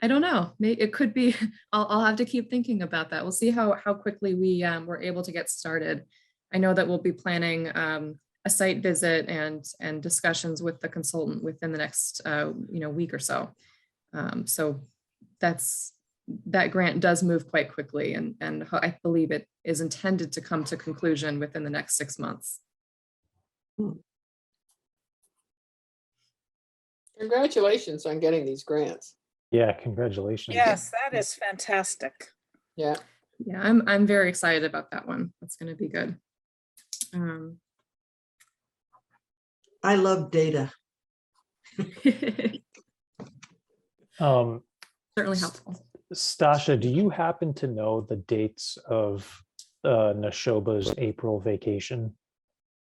I don't know, it could be, I'll have to keep thinking about that. We'll see how quickly we were able to get started. I know that we'll be planning a site visit and discussions with the consultant within the next week or so. So that grant does move quite quickly, and I believe it is intended to come to conclusion within the next 6 months. Congratulations on getting these grants. Yeah, congratulations. Yes, that is fantastic. Yeah. Yeah, I'm very excited about that one. That's going to be good. I love data. Certainly helpful. Stasha, do you happen to know the dates of Nashoba's April vacation?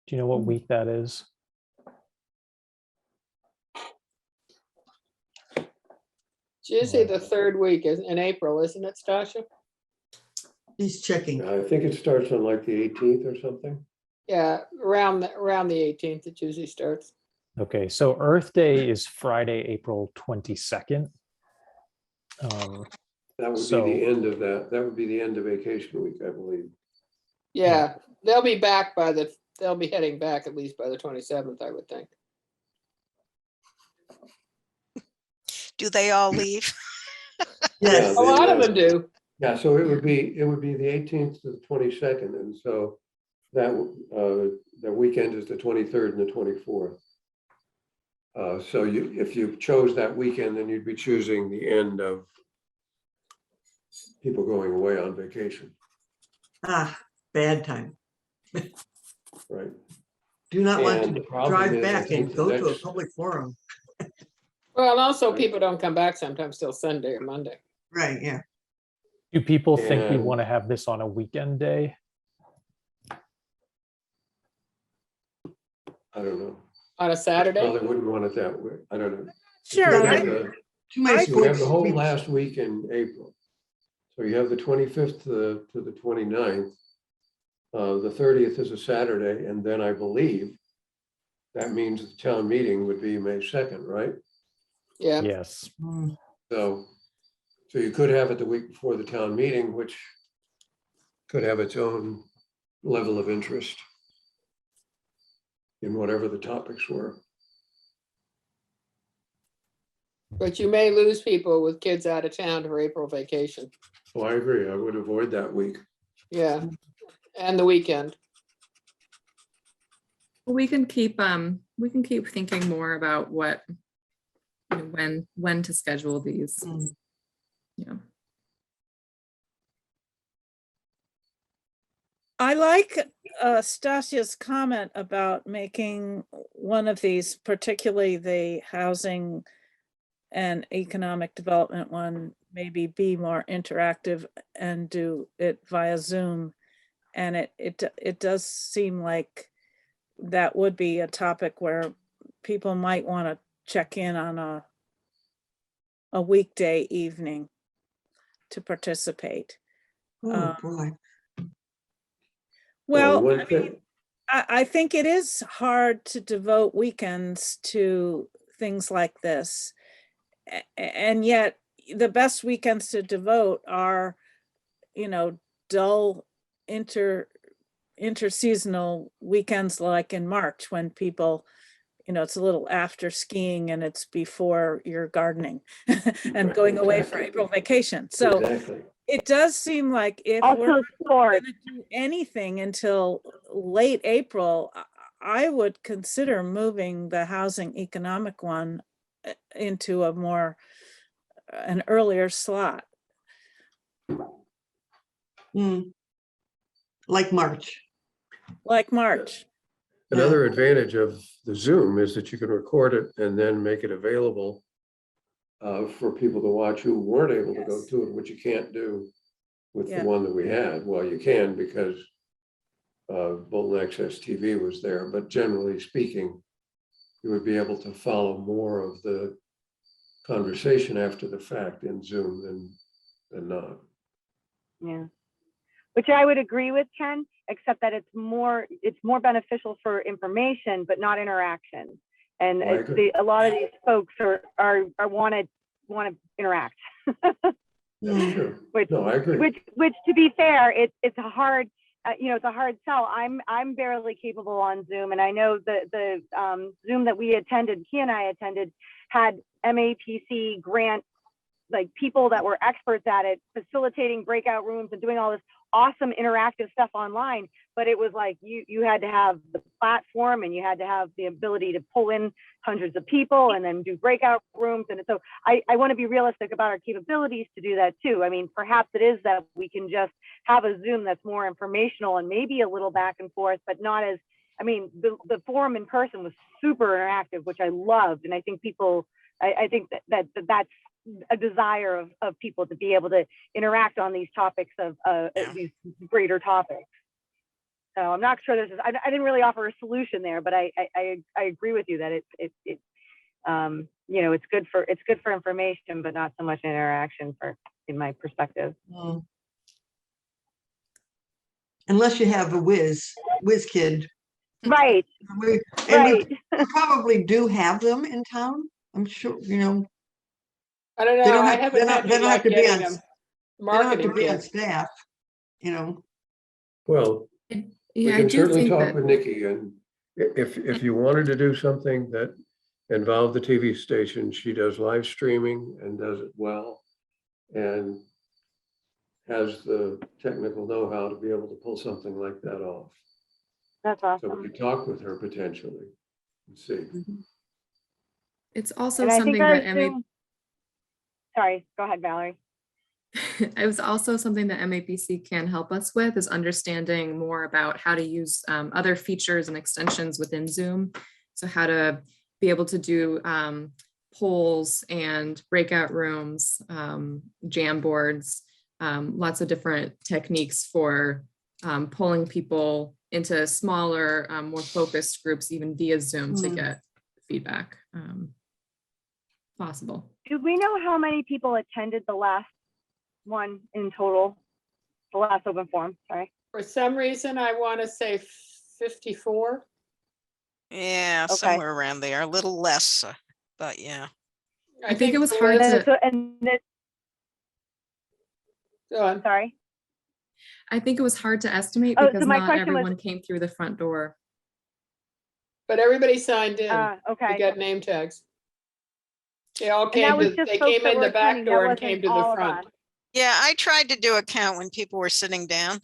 Do you know what week that is? It's usually the third week in April, isn't it, Stasha? He's checking. I think it starts on like the 18th or something. Yeah, around the 18th, it usually starts. Okay, so Earth Day is Friday, April 22nd. That would So- be the end of that. That would be the end of vacation week, I believe. Yeah, they'll be back they'll be heading back at least by the 27th, I would think. Do they all leave? Yes, A lot of them do. Yeah, so it would be the 18th to the 22nd, and so that weekend is the 23rd and the 24th. So if you chose that weekend, then you'd be choosing the end of people going away on vacation, bad time. right? Do not want And the to problem drive is, I back think and the go to a next- public forum. Well, and also people don't come back sometimes till Sunday or Monday. Right, yeah. Do people think we And- want to have this on a weekend day? I don't know. On a Saturday? Probably wouldn't want it that way. I don't know. Sure. You I- have the- Too many you have folks. the whole we- last week in April. So you have the 25th to the 29th. The 30th is a Saturday, and then I believe that means the town meeting would be May 2nd, right? Yeah. Yes. Mm, So you could have it the week before the town meeting, which could have its own level of interest in whatever the topics were. But you may lose people with kids out of town for April vacation. Oh, I agree. I would avoid that week. Yeah. And the weekend. We can keep thinking more about what, when to schedule these. mm. Yeah. I like Stasia's comment about making one of these, particularly the housing and economic development one, maybe be more interactive and do it via Zoom. And it does seem like that would be a topic where people might want to check in on a weekday evening to participate. Oh, boy. Well, one I thing- mean, I think it is hard to devote weekends to things like this. And yet the best weekends to devote are, dull interseasonal weekends like in March when people, it's a little after skiing and it's before you're gardening and Right, going away for exactly. April vacation. So Exactly. it does seem like if we're Also sports. going to do anything until late April, I would consider moving the housing economic one into a more, an earlier slot. Like March. Like March. Another advantage of the Zoom is that you can record it and then make it available for people to watch who weren't able to go Yes. to it, which you can't do with Yeah. the one that we had. Well, you can because Bolton Access TV was there, but generally speaking, you would be able to follow more of the conversation after the fact in Zoom than not. Yeah. Which I would agree with, Ken, except that it's more beneficial for information, but not interaction. And I agree. a lot of these folks are want to interact. That's true. Which, No, I agree. which to be fair, it's a hard, it's a hard sell. I'm barely capable on Zoom, and I know the Zoom that we attended, he and I attended, had MAPC grant, like people that were experts at it, facilitating breakout rooms and doing all this awesome interactive stuff online. But it was like you had to have the platform and you had to have the ability to pull in hundreds of people and then do breakout rooms. And so I want to be realistic about our capabilities to do that too. I mean, perhaps it is that we can just have a Zoom that's more informational and maybe a little back and forth, but not as, I mean, the forum in person was super interactive, which I loved. And I think people, I think that's a desire of people to be able to interact on these topics of these greater topics. So I'm not sure this is, I didn't really offer a solution there, but I agree with you that it's good for information, but not so much interaction in my perspective. Unless you have a whiz kid. Right. We probably do have them in town. I'm sure, I don't know. They don't I have- haven't they're had not- any they don't luck have to be getting on- them. they don't have to Marketing be on kits. staff, Well, we Yeah, I can do certainly think talk that. with Nikki, and if you wanted to do something that involved the TV station, she does live streaming and does it well, and has the technical know-how to be able to pull something like that off. That's So we awesome. could talk with her potentially and see. It's also And I something think our that Zoom, sorry, go ahead, Valerie. it was also something that MAPC can help us with, is understanding more about how to use other features and extensions within Zoom. So how to be able to do polls and breakout rooms, jam boards, lots of different techniques for pulling people into smaller, more focused groups, even via Zoom, to get feedback possible. Do we know how many people attended the last one in total? The last open forum, sorry. For some reason, I want to say 54. Yeah, Okay. somewhere around there, a little less, but yeah. I think it was the hard list- to- Go on. sorry. I think it was hard to estimate Oh, so because my not question was- everyone came through the front door. But everybody signed in to Okay. get name tags. They all And that came was to, just they folks came that in were the back attending, that door and wasn't came to all the of front. us. Yeah, I tried to do a count when people were sitting down.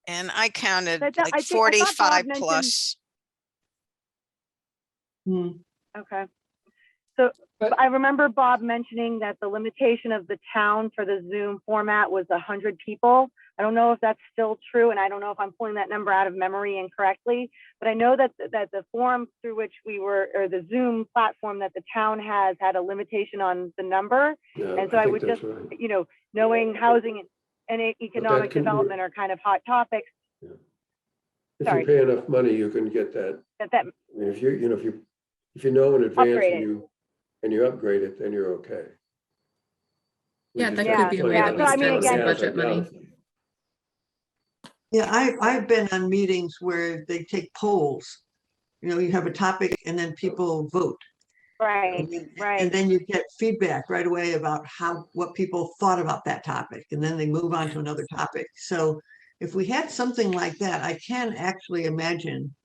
And I counted But I like thought Bob 45 mentioned- plus. Okay. So But- I remember Bob mentioning that the limitation of the town for the Zoom format was 100 people. I don't know if that's still true, and I don't know if I'm pulling that number out of memory incorrectly, but I know that the forum through which we were, or the Zoom platform that the town has, had a limitation on the number. Yeah, And so I think would that's just, right. knowing housing and economic can be- development are kind of hot topics, If sorry. you pay enough money, you can get that. that I mean, if you know in advance Upgrade and you upgrade it, then you're okay. We Yeah, just that have could to be a put way it that on we the spend town some has budget money. undoubtedly. Yeah, I've been on meetings where they take polls. You have a topic and then people vote. right, And right. then you get feedback right away about what people thought about that topic, and then they move on to another topic. So if we had something like that, I can actually imagine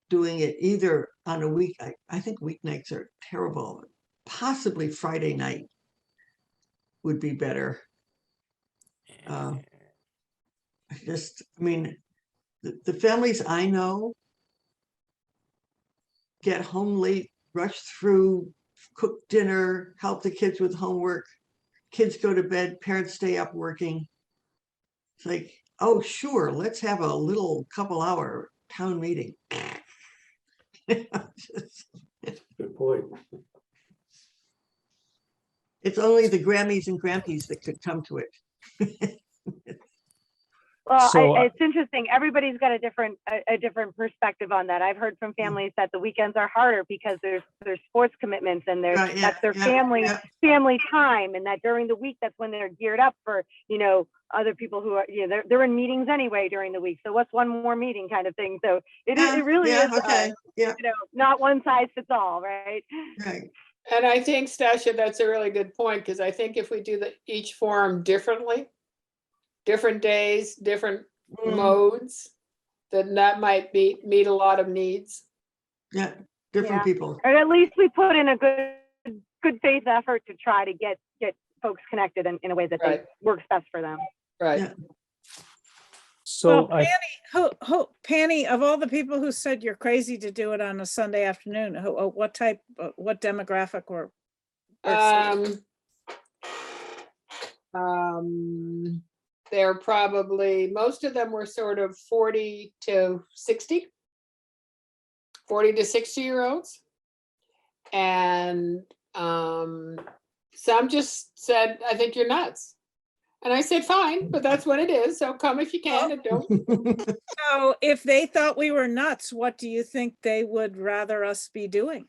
doing it either on a week. I think weeknights are terrible. Possibly Friday night would be better. I mean, the families I know get home late, rush through, cook dinner, help the kids with homework. Kids go to bed, parents stay up working. It's like, oh, sure, let's have a little couple hour town meeting. Good point. It's only the Grammys and Grampies that could come to it. Well, So, it's interesting. Everybody's got a different perspective on that. I've heard from families that the weekends are harder because there's sports commitments and Right, yeah, that's their yeah. family time, and that during the week that's when they're geared up for other people who are they're in meetings anyway during the week. So what's one more meeting kind of thing? So it really is Okay, yeah, not one size fits all, right? right. And I think, Stasha, that's a really good point, because I think if we do each forum differently, different days, different modes, then that might meet a lot of needs. Yeah, different Yeah. people. Or at least we put in a good faith effort to try to get folks connected in a way that Right. works best for them. Right. Yeah. so Well, Penny, Penny, of all the people who said you're crazy to do it on a Sunday afternoon, what demographic or They're probably, most of them were sort of 40 to 60, 40 to 60-year-olds. And some just said, I think you're nuts. And I said, fine, but that's what it is. So come if you can and don't. So if they thought we were nuts, what do you think they would rather us be doing?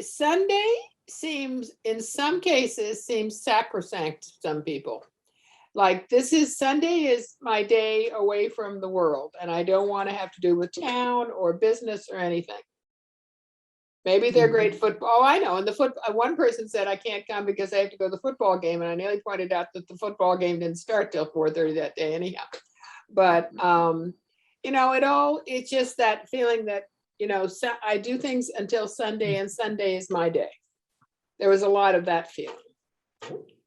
Sunday seems, in some cases, seems sacrosanct to some people. Like, Sunday is my day away from the world, and I don't want to have to do with town or business or anything. Maybe they're great football. Oh, I know. And one person said, I can't come because I have to go to the football game. And I nearly pointed out that the football game didn't start till 4:30 that day anyhow. But, it's just that feeling that, so I do things until Sunday, and Sunday is my day. There was a lot of that feeling.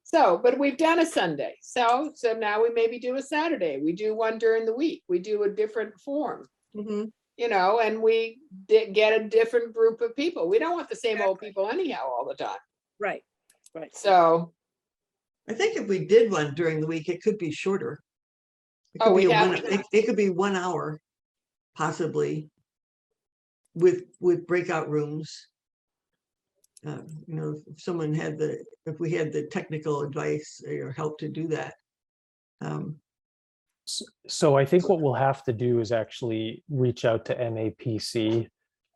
So, but we've done a Sunday. So now we maybe do a Saturday. We do one during the week. We do a different form. Mhm. And we get a different group of people. We don't want the same old people anyhow all the time. Right. So, I think if we did one during the week, it could be shorter. It Oh, could we be have- it could be 1 hour, possibly, with breakout rooms. If someone if we had the technical advice or help to do that. So I think what we'll have to do is actually reach out to MAPC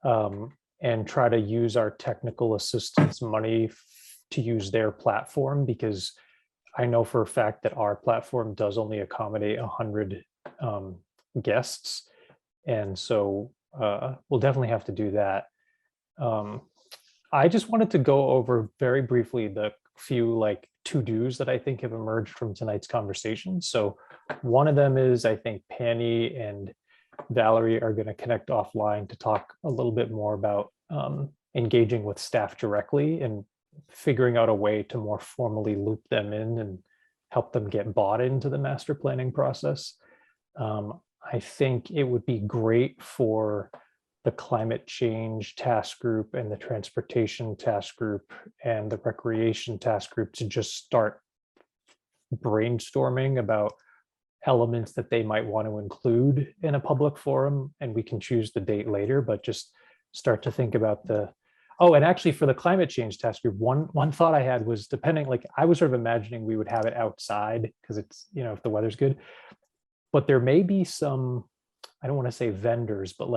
and try to use our technical assistance money to use their platform, because I know for a fact that our platform does only accommodate 100 guests. And so we'll definitely have to do that. I just wanted to go over very briefly the few to-dos that I think have emerged from tonight's conversation. So one of them is, I think Penny and Valerie are going to connect offline to talk a little bit more about engaging with staff directly and figuring out a way to more formally loop them in and help them get bought into the master planning process. I think it would be great for the climate change task group and the transportation task group and the recreation task group to just start brainstorming about elements that they might want to include in a public forum, and we can choose the date later, but just start to think about and actually for the climate change task group, one thought I had was, I was sort of imagining we would have it outside because it's, if the weather's good, but there may be some, I don't want to say vendors, but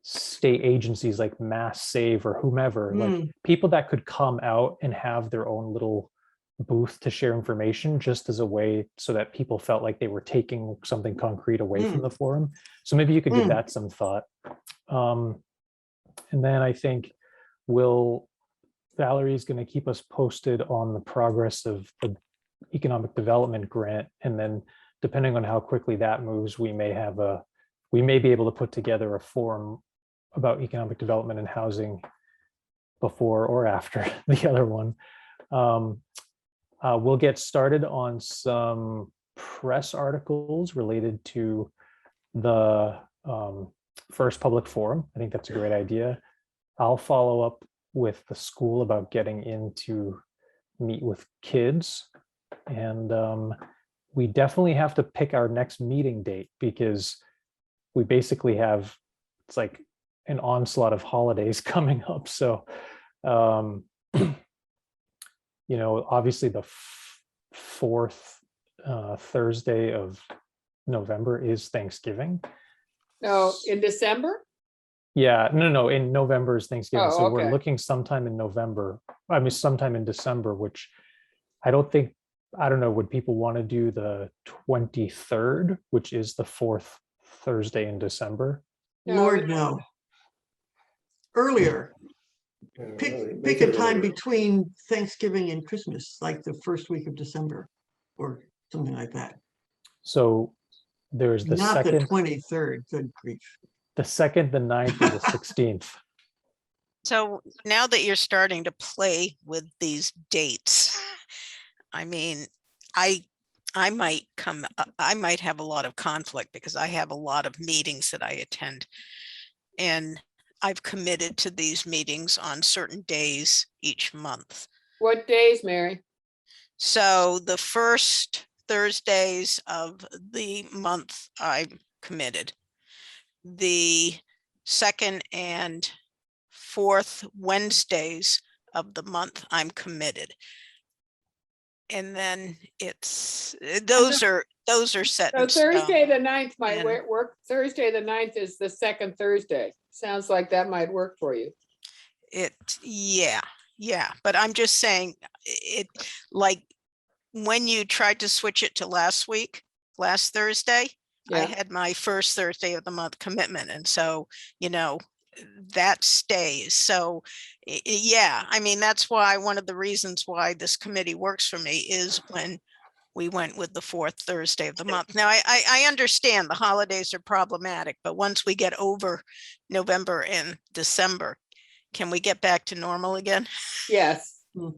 state agencies like Mass Save or whomever, people that could come out and have their own little booth to share information, just as a way so that people felt like they were taking something concrete away from the forum. So maybe you could give that some thought. And then I think Valerie's going to keep us posted on the progress of the economic development grant. And then depending on how quickly that moves, we may be able to put together a forum about economic development and housing before or after the other one. We'll get started on some press articles related to the first public forum. I think that's a great idea. I'll follow up with the school about getting in to meet with kids. And we definitely have to pick our next meeting date because we basically have, it's like an onslaught of holidays coming up. So, obviously the fourth Thursday of November is Thanksgiving. No, in December? Yeah, no, in November is Thanksgiving. Oh, So we're okay. looking sometime in November, sometime in December, which I don't know, would people want to do the 23rd, which is the fourth Thursday in December? No, Lord, no. Earlier, pick a time between Thanksgiving and Christmas, like the first week of December or something like that. So there's the Not the second, 23rd, good grief. the 2nd, the 9th, and the 16th. So now that you're starting to play with these dates, I mean, I might have a lot of conflict because I have a lot of meetings that I attend. And I've committed to these meetings on certain days each month. What days, Mary? So the first Thursdays of the month I'm committed. The second and fourth Wednesdays of the month I'm committed. And then those are set So in stone. Thursday, the 9th might And- work. Thursday, the 9th is the second Thursday. Sounds like that might work for you. Yeah, but I'm just saying like when you tried to switch it to last Thursday, I Yeah, had my first Thursday of the month commitment. And so, that stays. So yeah, I mean, that's why one of the reasons why this committee works for me is when we went with the fourth Thursday of the month. Now, I understand the holidays are problematic, but once we get over November and December, can we get back to normal again? yes. Hmm.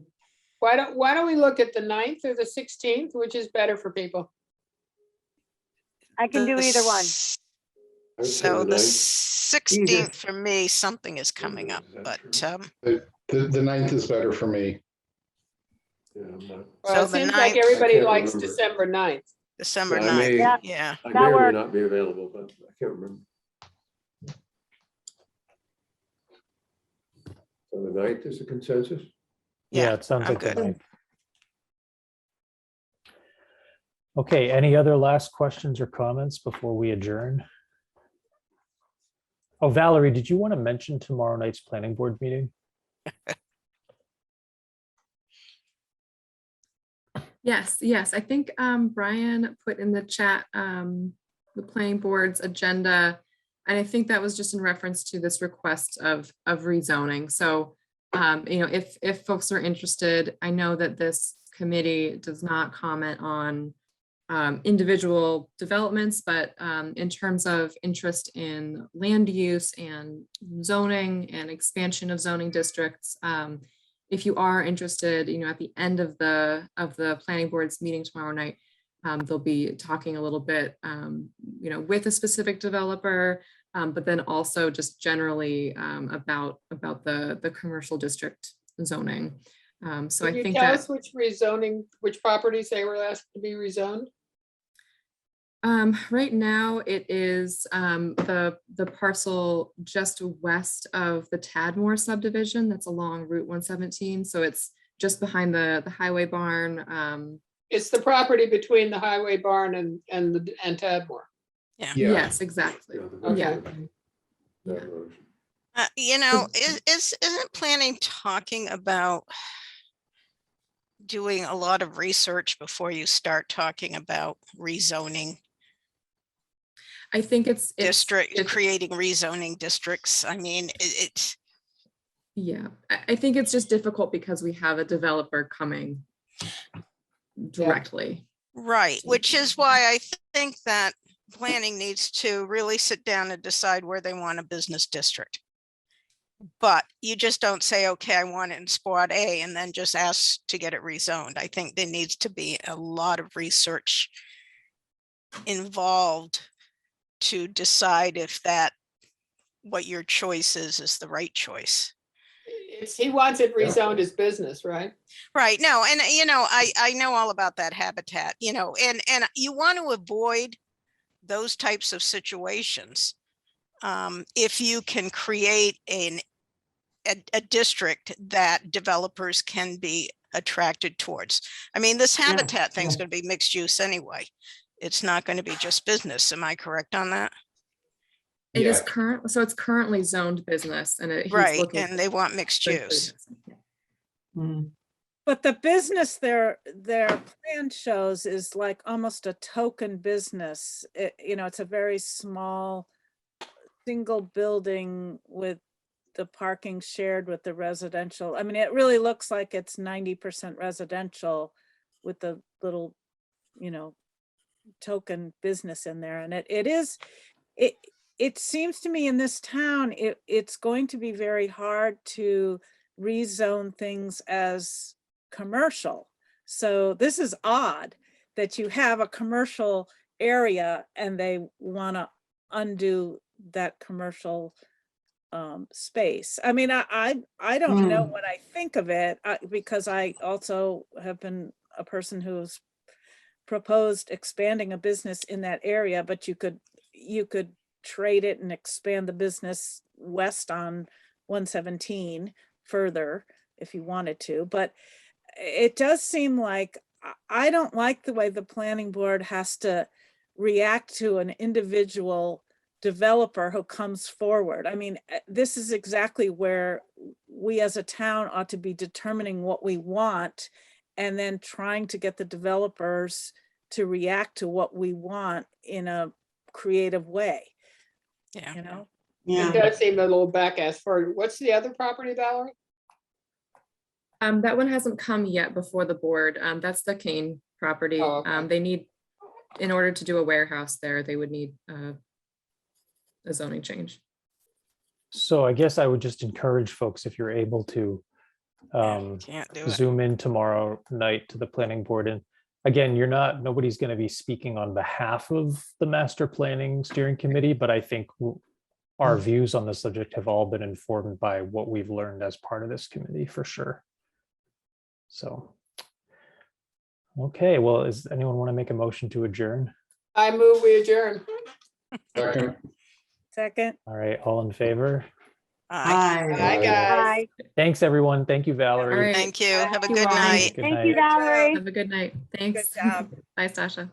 Why don't we look at the 9th or the 16th, which is better for people? I can do either one. I would say So the 9th. 16th for me, something is coming up, Is that but true? The 9th is better for me. Yeah, I'm not- Well, So it the seems like 9th everybody can't likes remember. December 9th. December I may- 9th, Yeah. yeah. I That may or may works. not be available, but I can't remember. So the 9th is a consensus? Yeah, it sounds I'm like the good. 9th. Okay, any other last questions or comments before we adjourn? Oh, Valerie, did you want to mention tomorrow night's planning board meeting? Yes. I think Brian put in the chat the planning board's agenda. And I think that was just in reference to this request of rezoning. So, if folks are interested, I know that this committee does not comment on individual developments, but in terms of interest in land use and zoning and expansion of zoning districts, if you are interested, at the end of the planning board's meeting tomorrow night, they'll be talking a little bit, with a specific developer, but then also just generally about the commercial district zoning. So I Can you think tell that us which properties they were asked to be rezoned? right now it is the parcel just west of the Tadmore subdivision that's along Route 117. So it's just behind the highway barn. It's the property between the highway barn and Tadmore. Yeah. Yes, exactly. Yeah, the Okay. rest of it, that road. Isn't planning talking about doing a lot of research before you start talking about rezoning I think it's creating rezoning districts? I mean, it's yeah, I think it's just difficult because we have a developer coming directly. right, which is why I think that planning needs to really sit down and decide where they want a business district. But you just don't say, okay, I want it in spot A and then just ask to get it rezoned. I think there needs to be a lot of research involved to decide if what your choice is the right choice. He wants it rezoned as business, right? Right. No, and I know all about that habitat, and you want to avoid those types of situations. If you can create a district that developers can be attracted towards. I mean, this habitat thing's going to be mixed use anyway. It's not going to be just business. Am I correct on that? It is Yeah. so it's currently zoned business and he's Right, looking and they want mixed for use. business. Yeah. Mm. But the business their plan shows is like almost a token business. It's a very small single building with the parking shared with the residential. I mean, it really looks like it's 90% residential with the little, token business in there. And it seems to me in this town, it's going to be very hard to rezone things as commercial. So this is odd that you have a commercial area and they want to undo that commercial space. I mean, I don't know what I think of it because I also have been a person who's proposed expanding a business in that area, but you could trade it and expand the business west on 117 further if you wanted to. But it does seem like I don't like the way the planning board has to react to an individual developer who comes forward. I mean, this is exactly where we as a town ought to be determining what we want and then trying to get the developers to react to what we want in a creative way. Yeah. It Yeah. does seem a little back ass for, what's the other property, Valerie? That one hasn't come yet before the board. That's the Kane property. Oh, okay. They need, in order to do a warehouse there, they would need a zoning change. So I guess I would just encourage folks, if you're able to Can't do it. Zoom in tomorrow night to the planning board. And again, nobody's going to be speaking on behalf of the master planning steering committee, but I think our views on the subject have all been informed by what we've learned as part of this committee for sure. So, okay, well, does anyone want to make a motion to adjourn? I move we adjourn. Second. Second. All right, all in favor? Aye. Hi. Hi, guys. Bye. Thanks, everyone. Thank you, All Valerie. right. Thank you. Have a Thank you good all. night. Good Thank night. you, Valerie. Have a good night. Thanks. job. Bye, Sasha.